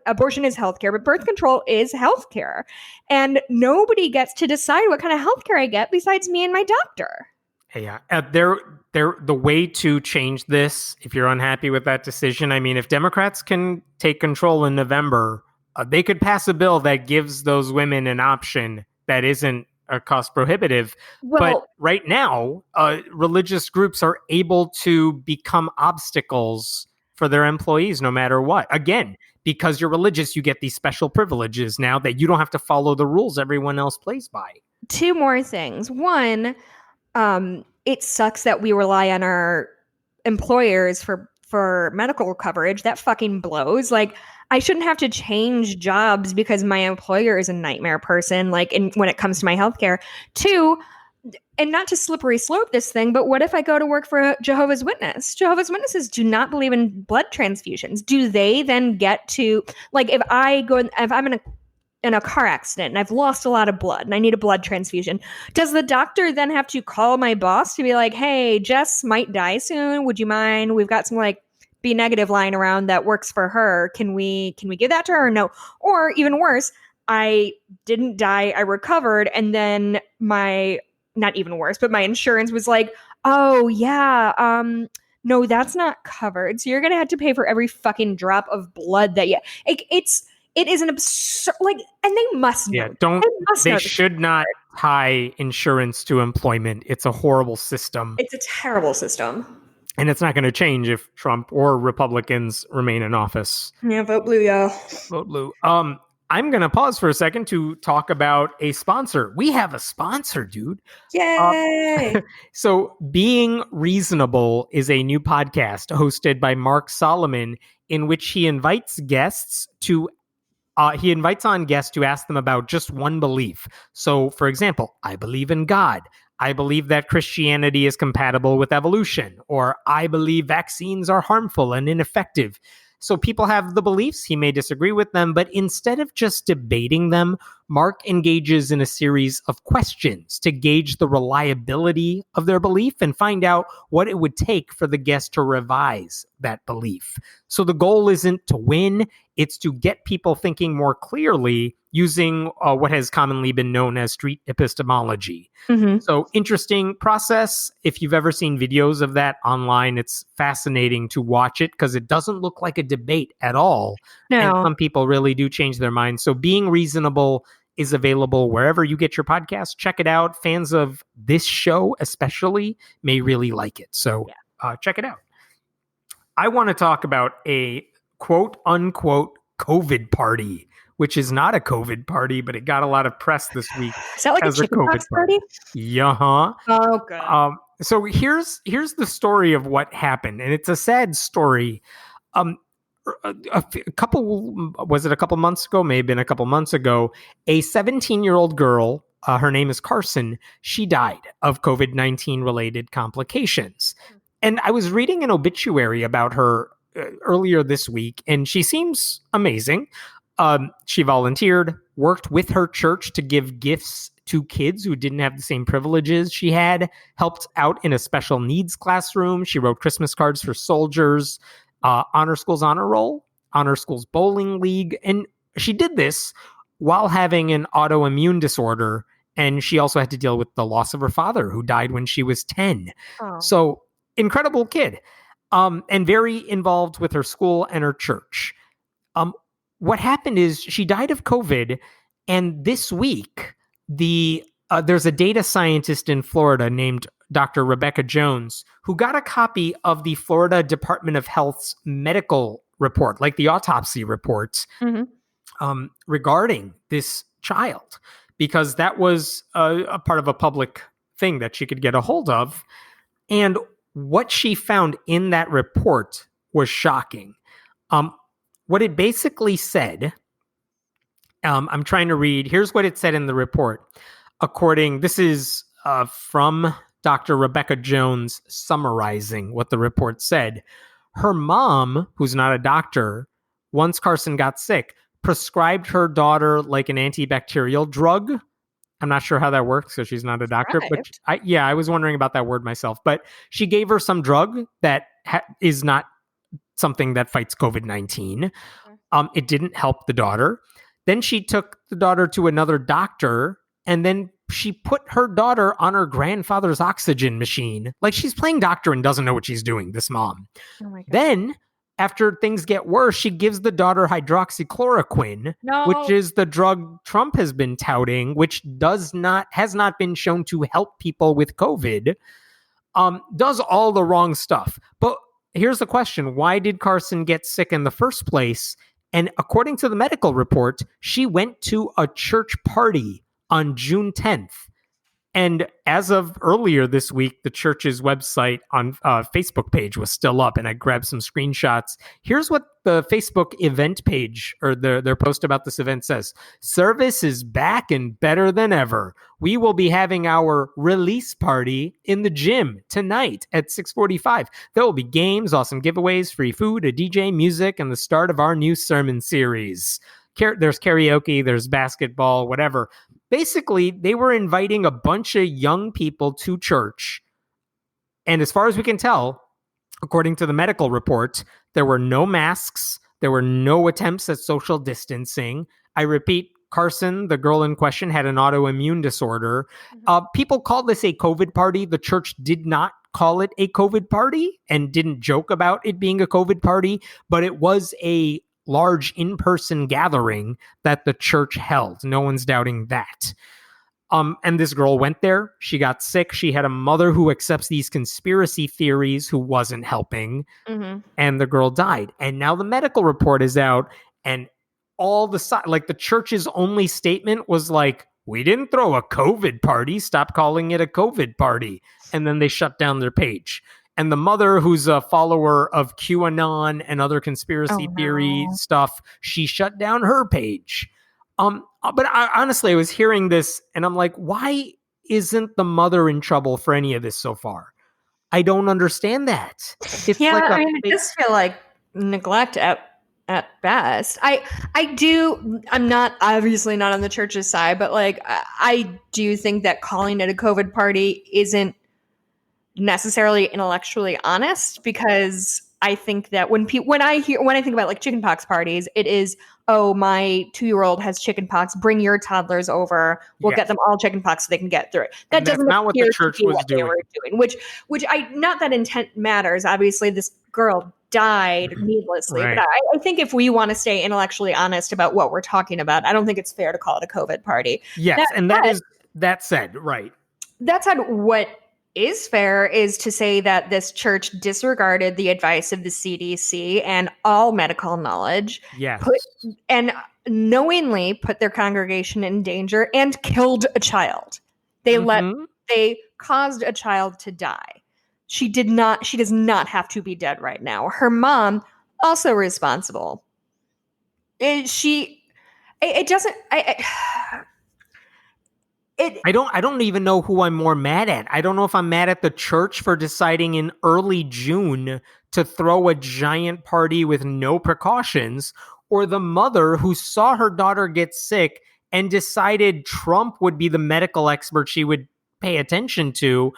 S2: Abortion is healthcare, but birth control is healthcare, and nobody gets to decide what kind of healthcare I get besides me and my doctor.
S1: Yeah, the way to change this, if you're unhappy with that decision, I mean, if Democrats can take control in November, they could pass a bill that gives those women an option that isn't cost prohibitive. But right now, religious groups are able to become obstacles for their employees no matter what. Again, because you're religious, you get these special privileges now that you don't have to follow the rules everyone else plays by.
S2: 2 more things. One, it sucks that we rely on our employers for medical coverage. That fucking blows. I shouldn't have to change jobs because my employer is a nightmare person, when it comes to my healthcare. 2, and not to slippery slope this thing, but what if I go to work for a Jehovah's Witness? Jehovah's Witnesses do not believe in blood transfusions. Do they then get to, if I'm in a car accident and I've lost a lot of blood and I need a blood transfusion, does the doctor then have to call my boss to be like, hey, Jess might die soon. Would you mind? We've got some B negative lying around that works for her. Can we give that to her or no? Or even worse, I didn't die. I recovered. And then not even worse, but my insurance was like, oh yeah, no, that's not covered. So you're gonna have to pay for every fucking drop of blood that you. It is an absurd, like, and they must know.
S1: Yeah, don't.
S2: They must
S1: They
S2: know.
S1: should not tie insurance to employment. It's a horrible system,
S2: It's a terrible system.
S1: and it's not going to change if Trump or Republicans remain in office.
S2: Yeah, vote blue, y'all.
S1: Vote blue. I'm going to pause for a second to talk about a sponsor. We have a sponsor, dude.
S2: Yay!
S1: So, Being Reasonable is a new podcast hosted by Mark Solomon, in which he invites on guests to ask them about just one belief. So, for example, I believe in God. I believe that Christianity is compatible with evolution, or I believe vaccines are harmful and ineffective. So people have the beliefs, he may disagree with them, but instead of just debating them, Mark engages in a series of questions to gauge the reliability of their belief and find out what it would take for the guest to revise that belief. So the goal isn't to win, it's to get people thinking more clearly using what has commonly been known as street epistemology.
S2: Mm-hmm.
S1: So interesting process. If you've ever seen videos of that online, it's fascinating to watch it because it doesn't look like a debate at all.
S2: No.
S1: And some people really do change their minds. So Being Reasonable is available wherever you get your podcast. Check it out. Fans of this show especially may really like it. So check it out. I want to talk about a quote unquote COVID party, which is not a COVID party, but it got a lot of press this week.
S2: Is that like a chickenpox party?
S1: Yeah.
S2: Oh, good.
S1: So here's the story of what happened, and it's a sad story. A couple months ago, may have been a couple months ago, a 17-year-old girl, her name is Carson, she died of COVID-19 related complications. And I was reading an obituary about her earlier this week, and she seems amazing. She volunteered, worked with her church to give gifts to kids who didn't have the same privileges she had, helped out in a special needs classroom. She wrote Christmas cards for soldiers, Honor School's Honor Roll, Honor School's Bowling League. And she did this while having an autoimmune disorder. And she also had to deal with the loss of her father, who died when she was 10.
S2: Oh.
S1: So incredible kid, and very involved with her school and her church. What happened is she died of COVID, and this week there's a data scientist in Florida named Dr. Rebecca Jones who got a copy of the Florida Department of Health's medical report, like the autopsy reports, regarding this child, because that was a part of a public thing that she could get a hold of. And what she found in that report was shocking. What it basically said, I'm trying to read. Here's what it said in the report. This is from Dr. Rebecca Jones summarizing what the report said. Her mom, who's not a doctor, once Carson got sick, prescribed her daughter like an antibacterial drug. I'm not sure how that works because she's not a doctor. But I was wondering about that word myself. But she gave her some drug that is not something that fights COVID-19. It didn't help the daughter. Then she took the daughter to another doctor, and then she put her daughter on her grandfather's oxygen machine. Like, she's playing doctor and doesn't know what she's doing, this mom. Oh my God. Then, after things get worse, she gives the daughter hydroxychloroquine, which is the drug Trump has been touting, which has not been shown to help people with COVID. Does all the wrong stuff. But here's the question. Why did Carson get sick in the first place? And according to the medical report, she went to a church party on June 10th. And as of earlier this week, the church's website on Facebook page was still up, and I grabbed some screenshots. Here's what the Facebook event page, or their post about this event, says. Service is back and better than ever. We will be having our release party in the gym tonight at 6:45. There will be games, awesome giveaways, free food, a DJ, music, and the start of our new sermon series. There's karaoke, there's basketball, whatever. Basically, they were inviting a bunch of young people to church. And as far as we can tell, according to the medical report, there were no masks. There were no attempts at social distancing. I repeat, Carson, the girl in question, had an autoimmune disorder. People called this a COVID party. The church did not call it a COVID party and didn't joke about it being a COVID party, but it was a large in-person gathering that the church held. No one's doubting that. And this girl went there. She got sick. She had a mother who accepts these conspiracy theories who wasn't helping.
S2: Mm-hmm.
S1: And the girl died. And now the medical report is out. And all the church's only statement was like, we didn't throw a COVID party. Stop calling it a COVID party. And then they shut down their page. And the mother, who's a follower of QAnon and other conspiracy theory stuff, she shut down her page. But honestly, I was hearing this and I'm like, why isn't the mother in trouble for any of this so far? I don't understand that.
S2: It's it does feel like neglect at best. I'm not obviously not on the church's side, but like I do think that calling it a COVID party isn't necessarily intellectually honest, because I think that when I think about like chickenpox parties, it is, oh, my 2-year-old has chickenpox. Bring your toddlers over. We'll get them all chickenpox so they can get through it. That doesn't not what the church was doing. Which not that intent matters. Obviously, this girl died needlessly. Right. But I think if we want to stay intellectually honest about what we're talking about, I don't think it's fair to call it a COVID party.
S1: Yes, that said, right.
S2: That said, what is fair is to say that this church disregarded the advice of the CDC and all medical knowledge.
S1: Yes.
S2: And knowingly put their congregation in danger and killed a child. They caused a child to die. She does not have to be dead right now. Her mom, also responsible.
S1: I don't even know who I'm more mad at. I don't know if I'm mad at the church for deciding in early June to throw a giant party with no precautions, or the mother who saw her daughter get sick and decided Trump would be the medical expert she would pay attention to.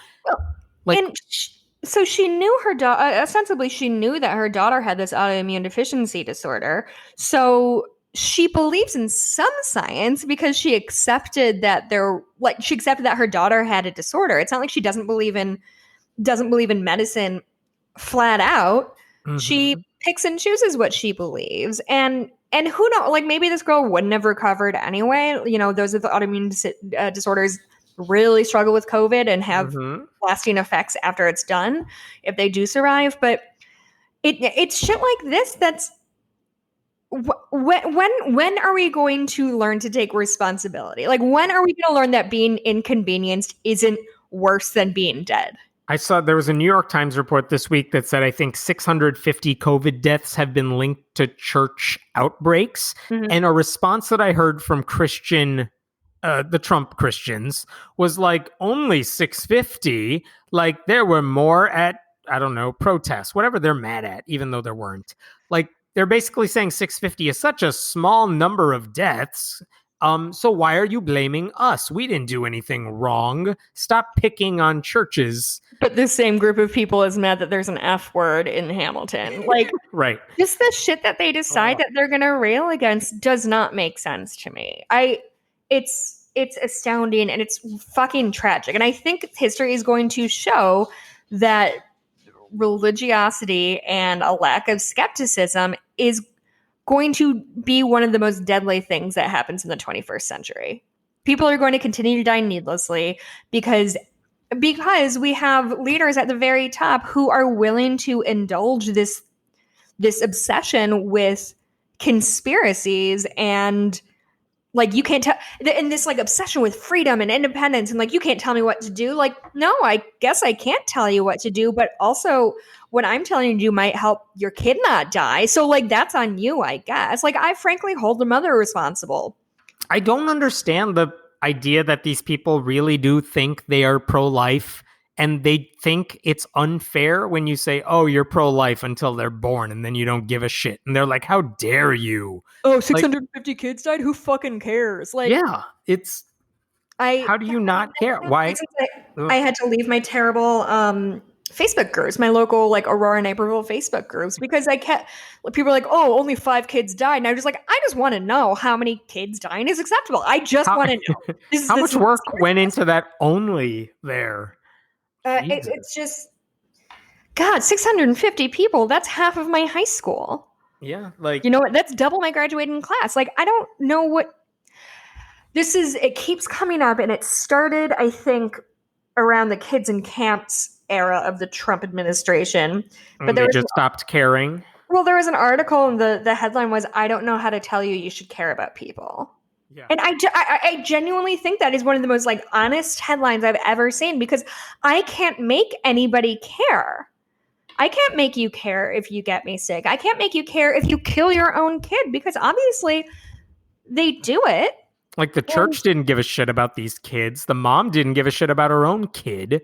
S2: So she knew her daughter, ostensibly she knew that her daughter had this autoimmune deficiency disorder. So she believes in some science because she accepted that her daughter had a disorder. It's not like she doesn't believe in medicine flat out. Mm-hmm. She picks and chooses what she believes. And who knows, like maybe this girl wouldn't have recovered anyway. You know, those with autoimmune disorders really struggle with COVID and have lasting effects after it's done if they do survive. But it's shit like this that's when are we going to learn to take responsibility? Like, when are we going to learn that being inconvenienced isn't worse than being dead?
S1: I saw there was a New York Times report this week that said I think 650 COVID deaths have been linked to church outbreaks. Mm-hmm. And a response that I heard from the Trump Christians was like, only 650? Like, there were more at, I don't know, protests, whatever they're mad at, even though there weren't. Like, they're basically saying 650 is such a small number of deaths. So why are you blaming us? We didn't do anything wrong. Stop picking on churches.
S2: But this same group of people is mad that there's an F word in Hamilton. Like,
S1: right.
S2: Just the shit that they decide that they're going to rail against does not make sense to me. It's astounding and it's fucking tragic. And I think history is going to show that religiosity and a lack of skepticism is going to be one of the most deadly things that happens in the 21st century. People are going to continue to die needlessly because we have leaders at the very top who are willing to indulge this obsession with conspiracies and like, you can't tell, and this like obsession with freedom and independence, and like, you can't tell me what to do. Like, no, I guess I can't tell you what to do, but also what I'm telling you to do might help your kid not die. So like, that's on you, I guess. Like, I frankly hold the mother responsible.
S1: I don't understand the idea that these people really do think they are pro-life, and they think it's unfair when you say, oh, you're pro-life until they're born, and then you don't give a shit. And they're like, how dare you?
S2: Oh, 650 kids died? Who fucking cares? Like,
S1: yeah, how do you not care? Why?
S2: I had to leave my terrible Facebook groups, my local like Aurora Naperville Facebook groups, because people are like, oh, only 5 kids died. And I was just like, I just want to know how many kids dying is acceptable. I just want to know.
S1: How much work went into that only there?
S2: It's just, God, 650 people. That's half of my high school.
S1: Yeah, like
S2: You know what? That's double my graduating class. Like, I don't know what this is. It keeps coming up, and it started, I think, around the kids in camps era of the Trump administration. But there
S1: they
S2: was
S1: just stopped caring.
S2: there was an article, and the headline was, "I don't know how to tell you should care about people."
S1: Yeah.
S2: And I genuinely think that is one of the most like honest headlines I've ever seen, because I can't make anybody care. I can't make you care if you get me sick. I can't make you care if you kill your own kid, because obviously they do it.
S1: Like the church didn't give a shit about these kids. The mom didn't give a shit about her own kid.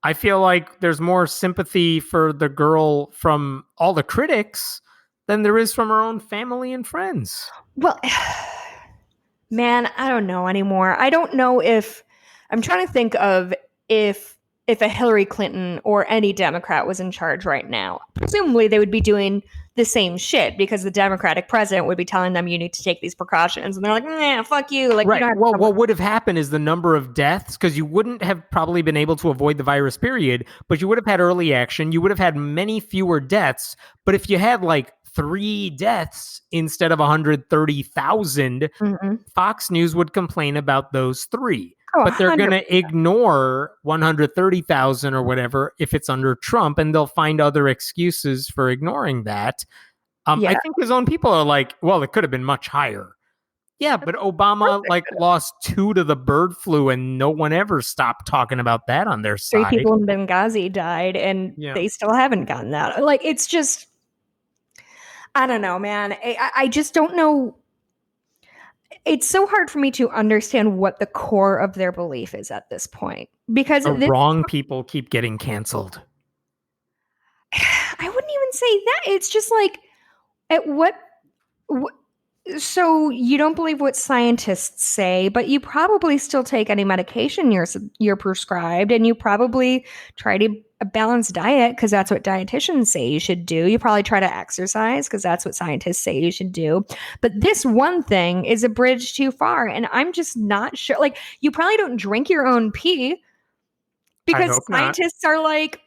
S1: I feel like there's more sympathy for the girl from all the critics than there is from her own family and friends.
S2: Well, man, I don't know anymore. I don't know if I'm trying to think of if a Hillary Clinton or any Democrat was in charge right now. Presumably they would be doing the same shit, because the Democratic president would be telling them you need to take these precautions, and they're like, nah, fuck you. Like,
S1: right.
S2: You
S1: Well, what would have happened is the number of deaths, because you wouldn't have probably been able to avoid the virus period, but you would have had early action. You would have had many fewer deaths. But if you had like 3 deaths instead of 130,000, Fox News would complain about those 3. But they're going to ignore 130,000 or whatever if it's under Trump, and they'll find other excuses for ignoring that. I think his own people are like, well, it could have been much higher. Yeah, but Obama lost 2 to the bird flu, and no one ever stopped talking about that on their side.
S2: 3 people in Benghazi died, and they still haven't gotten that. Like, it's just, I don't know, man. I just don't know. It's so hard for me to understand what the core of their belief is at this point, because
S1: the wrong people keep getting canceled.
S2: I wouldn't even say that. It's just like, at what so you don't believe what scientists say, but you probably still take any medication you're prescribed, and you probably try to a balanced diet because that's what dietitians say you should do. You probably try to exercise because that's what scientists say you should do. But this one thing is a bridge too far, and I'm just not sure. Like, you probably don't drink your own pee, because scientists are like,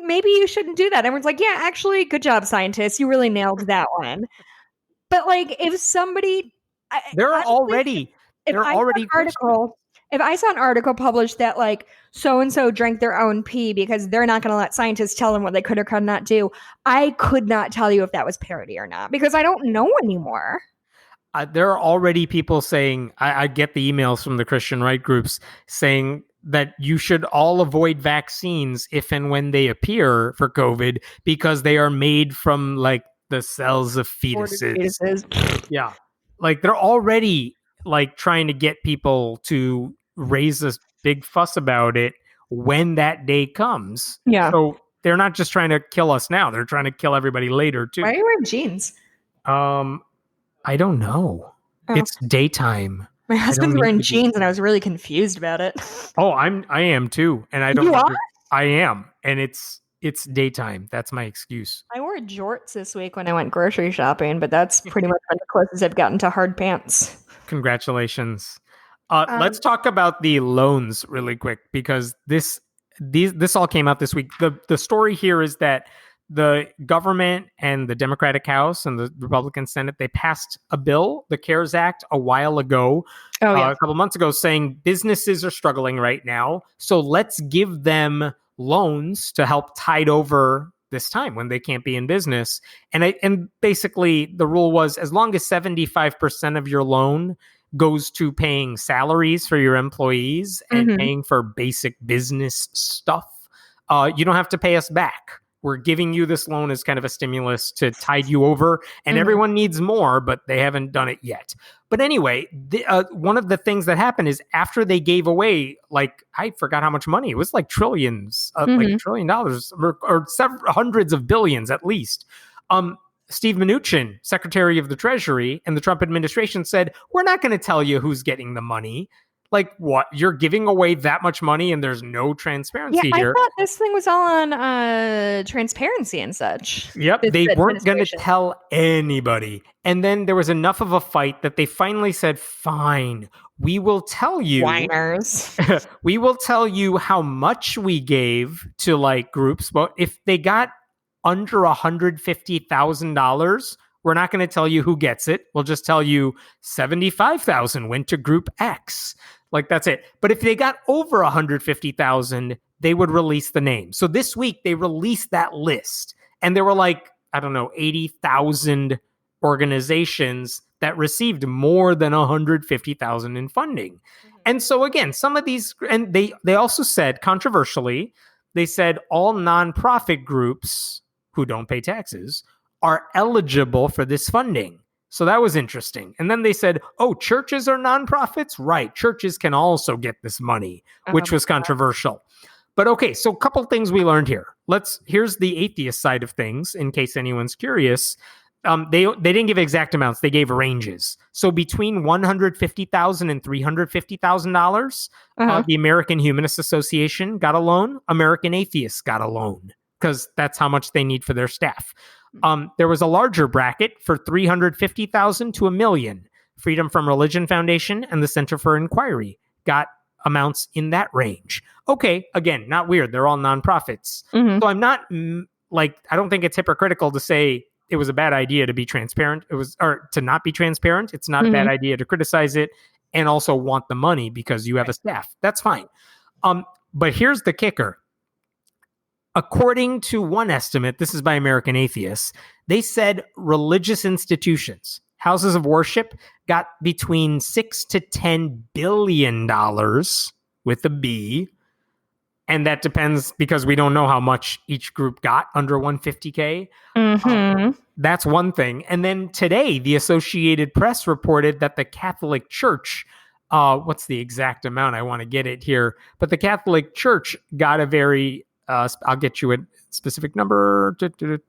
S2: maybe you shouldn't do that. Everyone's like, yeah, actually, good job, scientists. You really nailed that one. But like, if somebody, if I saw an article published that like so and so drank their own pee because they're not going to let scientists tell them what they could or could not do, I could not tell you if that was parody or not, because I don't know anymore.
S1: There are already people saying, I get the emails from the Christian right groups saying that you should all avoid vaccines if and when they appear for COVID, because they are made from like the cells of fetuses. Yeah. Like, they're already like trying to get people to raise this big fuss about it when that day comes.
S2: Yeah.
S1: So they're not just trying to kill us now. They're trying to kill everybody later too.
S2: Why are you wearing jeans?
S1: I don't know. Oh. It's daytime.
S2: My husband's wearing jeans, and I was really confused about it.
S1: Oh, I am too. And I don't
S2: You are?
S1: I am. And it's daytime. That's my excuse.
S2: I wore jorts this week when I went grocery shopping, but that's pretty much the closest I've gotten to hard pants.
S1: Congratulations. Let's talk about the loans really quick, because this all came out this week. The story here is that the government and the Democratic House and the Republican Senate, they passed a bill, the CARES Act, a while ago, a couple months ago, saying businesses are struggling right now, so let's give them loans to help tide over this time when they can't be in business. And basically the rule was, as long as 75% of your loan goes to paying salaries for your employees and paying for basic business stuff, you don't have to pay us back. We're giving you this loan as kind of a stimulus to tide you over, and everyone needs more, but they haven't done it yet. But anyway, one of the things that happened is after they gave away, like, I forgot how much money. It was like trillions, like $1 trillion or several hundreds of billions at least. Steve Mnuchin, Secretary of the Treasury, and the Trump administration said, we're not going to tell you who's getting the money. Like, what? You're giving away that much money and there's no transparency here?
S2: I thought this thing was all on transparency and such.
S1: Yep, they weren't going to tell anybody. And then there was enough of a fight that they finally said, fine, we will tell you
S2: Whiners.
S1: we will tell you how much we gave to like groups, but if they got under $150,000, we're not going to tell you who gets it. We'll just tell you 75,000 went to group X. Like that's it. But if they got over 150,000, they would release the name. So this week they released that list, and there were like, I don't know, 80,000 organizations that received more than 150,000 in funding. Mm-hmm. And so again, some of these, and they also said, controversially, they said all nonprofit groups who don't pay taxes are eligible for this funding. So that was interesting. And then they said, oh, churches are nonprofits? Right. Churches can also get this money, which was controversial. But okay, so a couple things we learned here. Here's the atheist side of things, in case anyone's curious. They didn't give exact amounts. They gave ranges. So between $150,000 and $350,000, the American Humanist Association got a loan. American Atheists got a loan because that's how much they need for their staff. There was a larger bracket for $350,000 to $1 million. Freedom from Religion Foundation and the Center for Inquiry got amounts in that range. Okay, again, not weird. They're all nonprofits. Mm-hmm. So I'm not I don't think it's hypocritical to say it was a bad idea to be transparent. Or to not be transparent. It's not a bad idea to criticize it and also want the money because you have a staff. That's fine. But here's the kicker. According to one estimate, this is by American Atheists, they said religious institutions, houses of worship, got between $6 to $10 billion with a B. And that depends because we don't know how much each group got under 150K. Mm-hmm. That's one thing. And then today, the Associated Press reported that the Catholic Church, what's the exact amount? I want to get it here. But the Catholic Church got a very, I'll get you a specific number.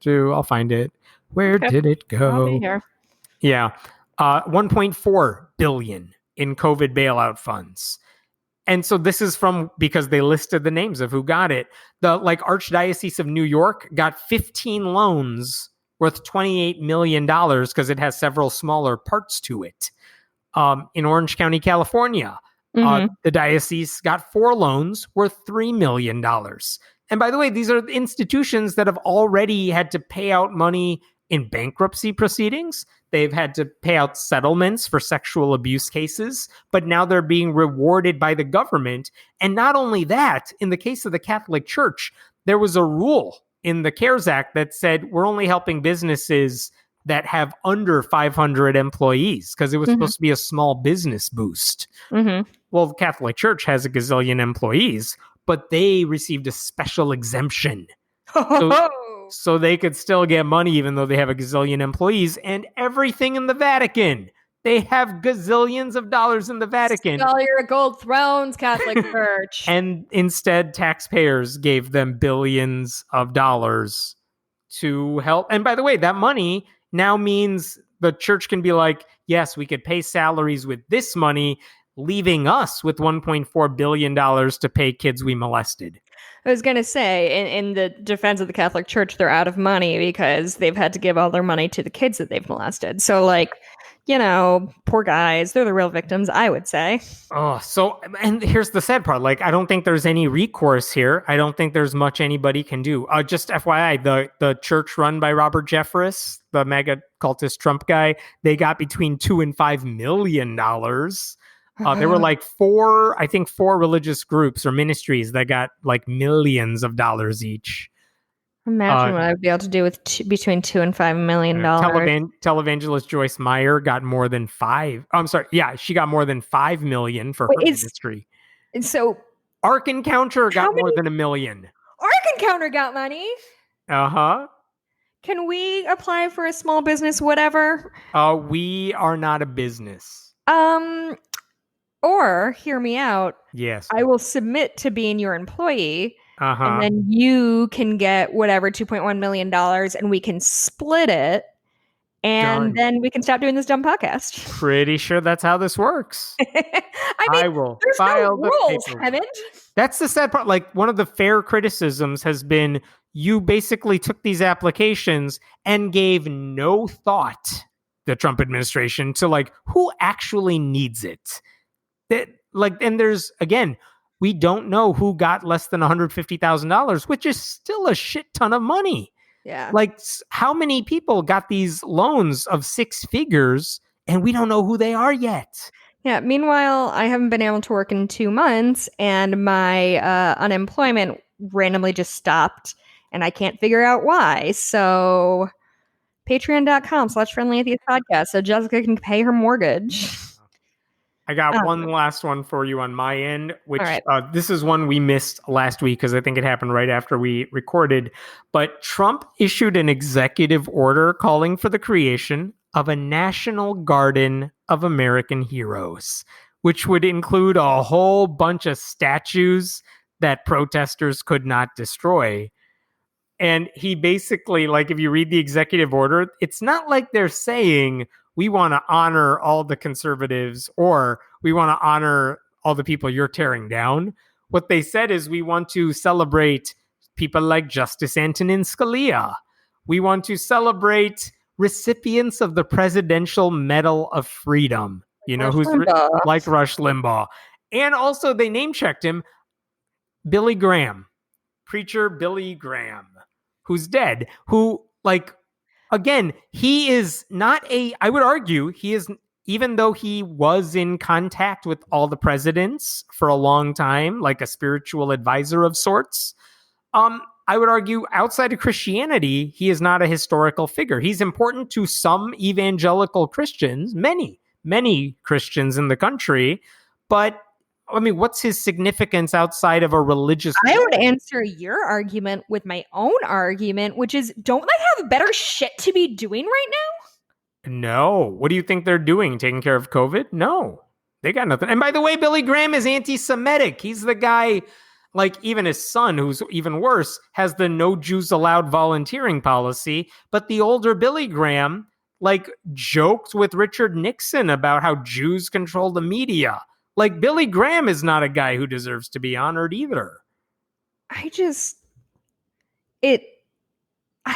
S1: I'll find it. Where did it go?
S2: I'll be here.
S1: Yeah. 1.4 billion in COVID bailout funds. And so this is because they listed the names of who got it. The Archdiocese of New York got 15 loans worth $28 million because it has several smaller parts to it. In Orange County, California, the diocese got 4 loans worth $3 million. And by the way, these are institutions that have already had to pay out money in bankruptcy proceedings. They've had to pay out settlements for sexual abuse cases, but now they're being rewarded by the government. And not only that, in the case of the Catholic Church, there was a rule in the CARES Act that said we're only helping businesses that have under 500 employees because it was supposed to be a small business boost. Mm-hmm. Well, the Catholic Church has a gazillion employees, but they received a special exemption. So they could still get money even though they have a gazillion employees and everything in the Vatican. They have gazillions of dollars in the Vatican.
S2: All your gold thrones, Catholic Church.
S1: And instead, taxpayers gave them billions of dollars to help. And by the way, that money now means the church can be like, yes, we could pay salaries with this money, leaving us with $1.4 billion to pay kids we molested.
S2: I was going to say, in the defense of the Catholic Church, they're out of money because they've had to give all their money to the kids that they've molested. So, poor guys, they're the real victims, I would say.
S1: And here's the sad part. I don't think there's any recourse here. I don't think there's much anybody can do. Just FYI, the church run by Robert Jeffress, the mega cultist Trump guy, they got between $2 and $5 million. There were 4 religious groups or ministries that got millions of dollars each.
S2: Imagine what I'd be able to do with between $2 and $5 million.
S1: Televangelist Joyce Meyer got more than 5. I'm sorry. Yeah, she got more than 5 million for her ministry.
S2: So
S1: Ark Encounter got more than $1 million.
S2: Ark Encounter got money. Can we apply for a small business, whatever?
S1: We are not a business.
S2: Or, hear me out.
S1: Yes.
S2: I will submit to being your employee, and then you can get whatever, $2.1 million, and we can split it, and then we can stop doing this dumb podcast.
S1: Pretty sure that's how this works. I will
S2: there's
S1: file
S2: no rules, Hammond.
S1: That's the sad part. One of the fair criticisms has been you basically took these applications and gave no thought, the Trump administration, to who actually needs it. And there's, again, we don't know who got less than $150,000, which is still a shit ton of money.
S2: Yeah.
S1: Like, how many people got these loans of six figures and we don't know who they are yet?
S2: Yeah. Meanwhile, I haven't been able to work in 2 months, and my unemployment randomly just stopped, and I can't figure out why. So, patreon.com/friendly atheist podcast so Jessica can pay her mortgage.
S1: I got one last one for you on my end, which
S2: All right.
S1: This is one we missed last week because I think it happened right after we recorded. But Trump issued an executive order calling for the creation of a National Garden of American Heroes, which would include a whole bunch of statues that protesters could not destroy. And he basically, like, if you read the executive order, it's not like they're saying we want to honor all the conservatives or we want to honor all the people you're tearing down. What they said is we want to celebrate people like Justice Antonin Scalia. We want to celebrate recipients of the Presidential Medal of Freedom, like Rush Limbaugh. And also they name checked him, Billy Graham, preacher Billy Graham, who's dead, who, like, again, he is not I would argue he is, even though he was in contact with all the presidents for a long time, like a spiritual advisor of sorts, I would argue outside of Christianity, he is not a historical figure. He's important to some evangelical Christians, many Christians in the country, but I mean, what's his significance outside of a religious?
S2: I would answer your argument with my own argument, which is, don't they have better shit to be doing right now?
S1: No. What do you think they're doing? Taking care of COVID? No. They got nothing. And by the way, Billy Graham is anti-Semitic. He's the guy, like, even his son, who's even worse, has the no Jews allowed volunteering policy. But the older Billy Graham, like, joked with Richard Nixon about how Jews control the media. Like, Billy Graham is not a guy who deserves to be honored either. I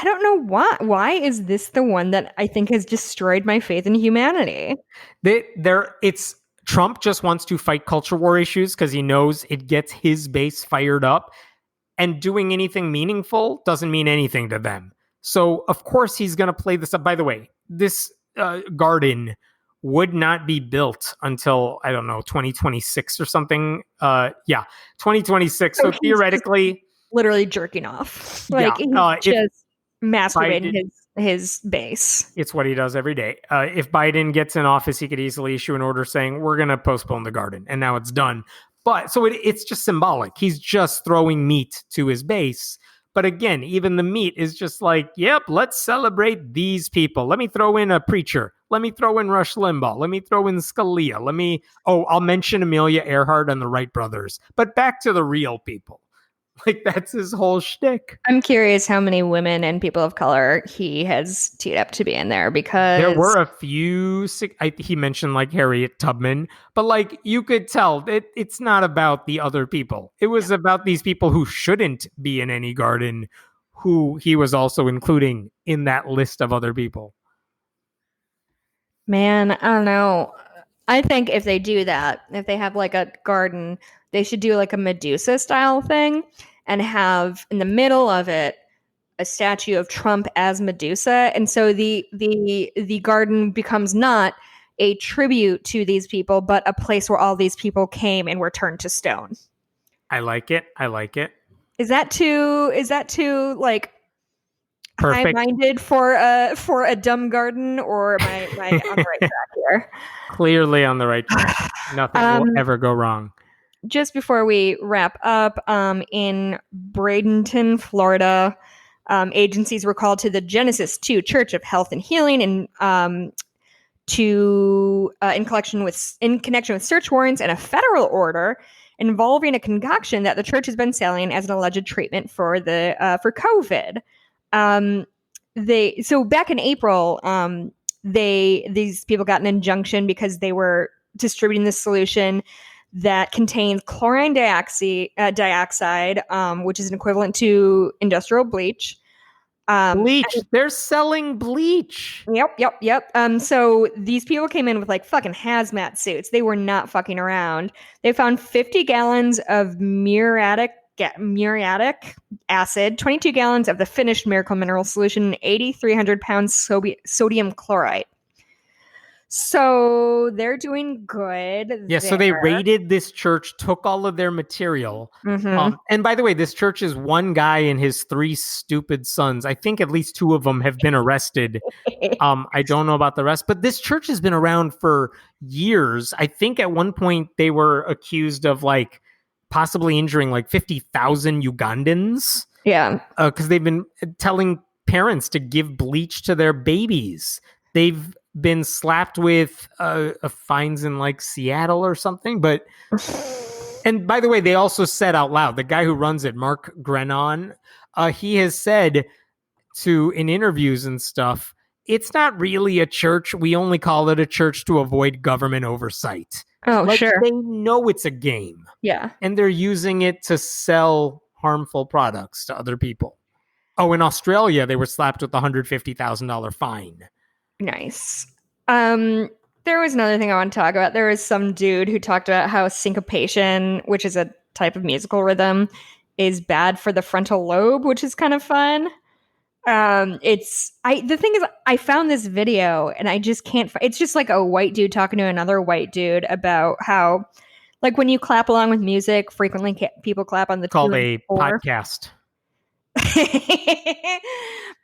S2: don't know why. Why is this the one that I think has destroyed my faith in humanity?
S1: Trump just wants to fight culture war issues because he knows it gets his base fired up, and doing anything meaningful doesn't mean anything to them. So, of course, he's going to play this up. By the way, this garden would not be built until, I don't know, 2026 or something. 2026. So theoretically,
S2: literally jerking off. Like, just masturbating his base.
S1: It's what he does every day. If Biden gets in office, he could easily issue an order saying, we're going to postpone the garden. And now it's done. But so it's just symbolic. He's just throwing meat to his base. But again, even the meat is just like, yep, let's celebrate these people. Let me throw in a preacher. Let me throw in Rush Limbaugh. Let me throw in Scalia. I'll mention Amelia Earhart and the Wright brothers. But back to the real people. Like, that's his whole shtick.
S2: I'm curious how many women and people of color he has teed up to be in there, because
S1: there were a few. He mentioned like Harriet Tubman, but like you could tell it's not about the other people. It was about these people who shouldn't be in any garden, who he was also including in that list of other people.
S2: Man, I don't know. I think if they do that, if they have like a garden, they should do like a Medusa style thing and have in the middle of it a statue of Trump as Medusa. And so the garden becomes not a tribute to these people, but a place where all these people came and were turned to stone.
S1: I like it.
S2: Is that too like
S1: perfect
S2: high-minded for a dumb garden, or am I on the right track here?
S1: Clearly on the right track. Nothing will ever go wrong.
S2: Just before we wrap up, in Bradenton, Florida, agencies were called to the Genesis 2 Church of Health and Healing in connection with search warrants and a federal order involving a concoction that the church has been selling as an alleged treatment for COVID. So back in April, these people got an injunction because they were distributing this solution that contains chlorine dioxide, which is an equivalent to industrial bleach.
S1: Bleach. They're selling bleach.
S2: Yep. So these people came in with like fucking hazmat suits. They were not fucking around. They found 50 gallons of muriatic acid, 22 gallons of the finished miracle mineral solution, and 8,300 pounds sodium chloride. So they're doing good.
S1: Yeah, so they raided this church, took all of their material.
S2: Mm-hmm.
S1: And by the way, this church is one guy and his 3 stupid sons. I think at least 2 of them have been arrested. I don't know about the rest, but this church has been around for years. I think at one point they were accused of like possibly injuring like 50,000 Ugandans.
S2: Yeah.
S1: Because they've been telling parents to give bleach to their babies. They've been slapped with fines in like Seattle or something. But, and by the way, they also said out loud, the guy who runs it, Mark Grenon, he has said in interviews and stuff, it's not really a church. We only call it a church to avoid government oversight.
S2: Oh,
S1: like,
S2: sure.
S1: They know it's a game.
S2: Yeah.
S1: And they're using it to sell harmful products to other people. Oh, in Australia, they were slapped with a $150,000 fine.
S2: Nice. There was another thing I want to talk about. There was some dude who talked about how syncopation, which is a type of musical rhythm, is bad for the frontal lobe, which is kind of fun. The thing is, I found this video and I just can't. It's just like a white dude talking to another white dude about how, like, when you clap along with music, frequently people clap on the
S1: called a podcast.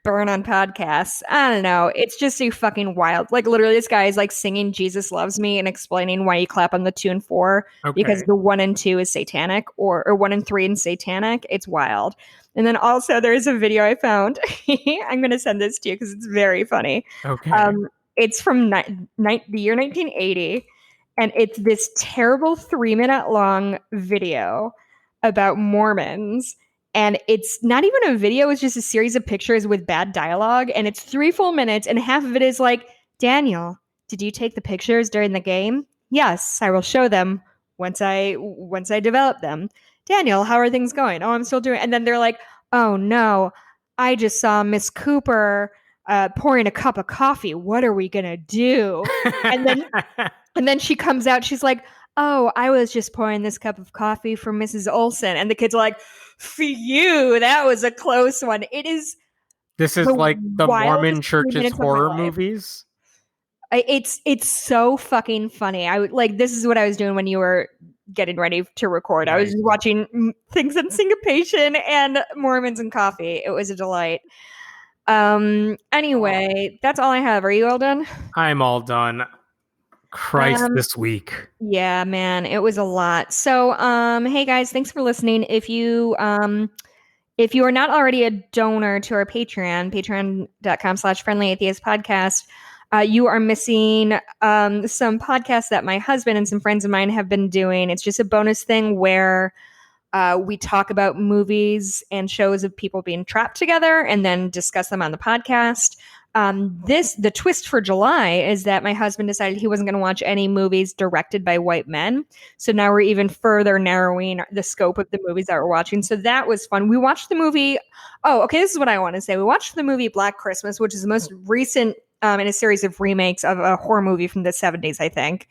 S2: Burn on podcasts. I don't know. It's just so fucking wild. Like, literally, this guy is like singing "Jesus Loves Me" and explaining why you clap on the 2 and 4 because the 1 and 2 is satanic, or 1 and 3 is satanic. It's wild. And then also there's a video I found. I'm going to send this to you because it's very funny.
S1: Okay.
S2: It's from the year 1980, and it's this terrible 3-minute long video about Mormons. And it's not even a video, it's just a series of pictures with bad dialogue. And it's 3 full minutes, and half of it is like, Daniel, did you take the pictures during the game? Yes, I will show them once I develop them. Daniel, how are things going? Oh, I'm still doing it. And then they're like, oh no, I just saw Miss Cooper pouring a cup of coffee. What are we gonna do? and then she comes out, she's like, oh, I was just pouring this cup of coffee for Mrs. Olson. And the kids are like, for you, that was a close one.
S1: This is like the Mormon church's horror movies.
S2: It's so fucking funny. This is what I was doing when you were getting ready to record. Right. I was watching things on syncopation and Mormons and coffee. It was a delight. Anyway, that's all I have. Are you all done?
S1: I'm all done. Christ, this week.
S2: Yeah, man, it was a lot. So, hey guys, thanks for listening. If you are not already a donor to our Patreon, patreon.com/friendlyatheistpodcast, you are missing some podcasts that my husband and some friends of mine have been doing. It's just a bonus thing where we talk about movies and shows of people being trapped together and then discuss them on the podcast. The twist for July is that my husband decided he wasn't going to watch any movies directed by white men. So now we're even further narrowing the scope of the movies that we're watching. So that was fun. We watched the movie. Oh, okay. This is what I want to say. We watched the movie Black Christmas, which is the most recent in a series of remakes of a horror movie from the 70s, I think.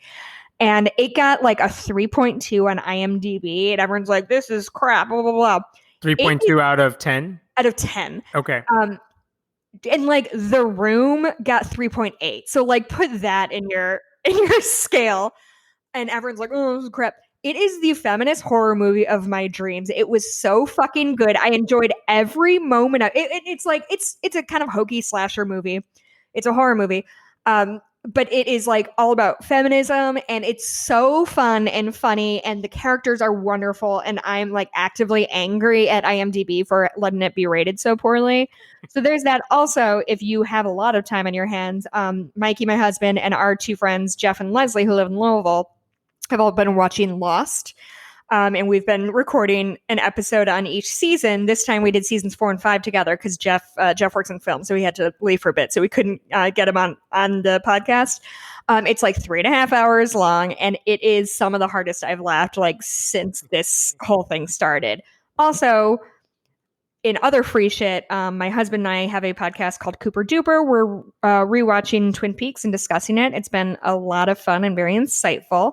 S2: And it got like a 3.2 on IMDb. And everyone's like, this is crap, blah, blah, blah.
S1: 3.2 out of 10?
S2: Out of 10.
S1: Okay.
S2: And like The Room got 3.8. So like put that in your scale. And everyone's like, oh, this is crap. It is the feminist horror movie of my dreams. It was so fucking good. I enjoyed every moment of it. It's like it's a kind of hokey slasher movie. It's a horror movie. But it is like all about feminism, and it's so fun and funny, and the characters are wonderful, and I'm like actively angry at IMDb for letting it be rated so poorly. So there's that. Also, if you have a lot of time on your hands, Mikey, my husband, and our 2 friends, Jeff and Leslie, who live in Louisville, have all been watching Lost. And we've been recording an episode on each season. This time we did seasons 4 and 5 together because Jeff works in film, so we had to leave for a bit, so we couldn't get him on the podcast. It's like 3.5 hours long, and it is some of the hardest I've laughed like since this whole thing started. Also, in other free shit, my husband and I have a podcast called Cooper Duper. We're rewatching Twin Peaks and discussing it. It's been a lot of fun and very insightful.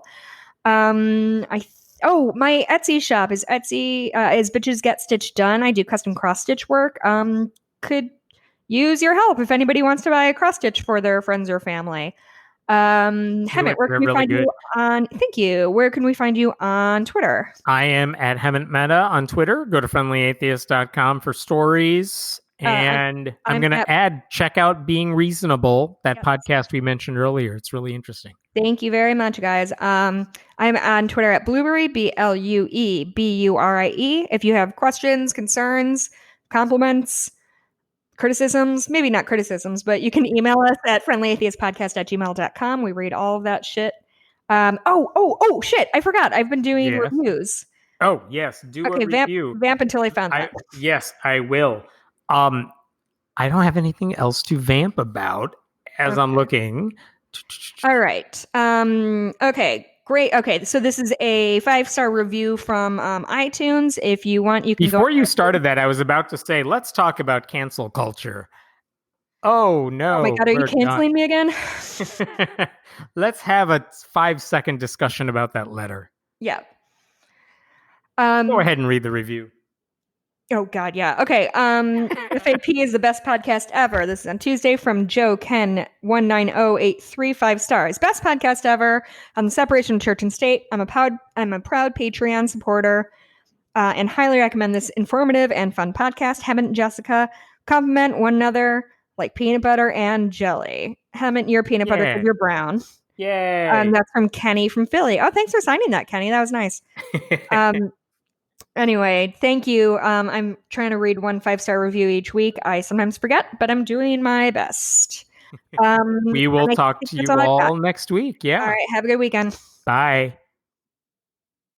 S2: My Etsy shop is is Bitches Get Stitched Done. I do custom cross stitch work. Could use your help if anybody wants to buy a cross stitch for their friends or family. Hemant, where can we find you on? Thank you. Where can we find you on Twitter?
S1: I am at Hemant Meta on Twitter. Go to friendlyatheist.com for stories. And I'm going to check out Being Reasonable, that podcast we mentioned earlier. It's really interesting.
S2: Thank you very much, guys. I'm on Twitter at Blueberry, BLUEBURIE. If you have questions, concerns, compliments, criticisms, maybe not criticisms, but you can email us at friendlyatheistpodcast@gmail.com. We read all of that shit. Shit. I forgot. I've been doing reviews.
S1: Oh, yes. Do a review.
S2: Vamp until I found that.
S1: Yes, I will. I don't have anything else to vamp about as I'm looking.
S2: All right. Okay. Great. Okay, so this is a 5-star review from iTunes. If you want, you can
S1: Before you started that, I was about to say, let's talk about cancel culture. Oh, no.
S2: Oh, my God. Are you canceling me again?
S1: Let's have a 5-second discussion about that letter.
S2: Yeah.
S1: Go ahead and read the review.
S2: Oh, God, yeah. Okay. FAP is the best podcast ever. This is on Tuesday from Joe Ken 19083, 5 stars. Best podcast ever on the separation of church and state. I'm a proud Patreon supporter and highly recommend this informative and fun podcast. Hemant and Jessica compliment one another like peanut butter and jelly. Hemant, you're peanut butter because you're brown.
S1: Yay.
S2: That's from Kenny from Philly. Oh, thanks for signing that, Kenny. That was nice. Anyway, thank you. I'm trying to read one 5-star review each week. I sometimes forget, but I'm doing my best.
S1: We will talk to you all next week. Yeah.
S2: All right. Have a good weekend.
S1: Bye.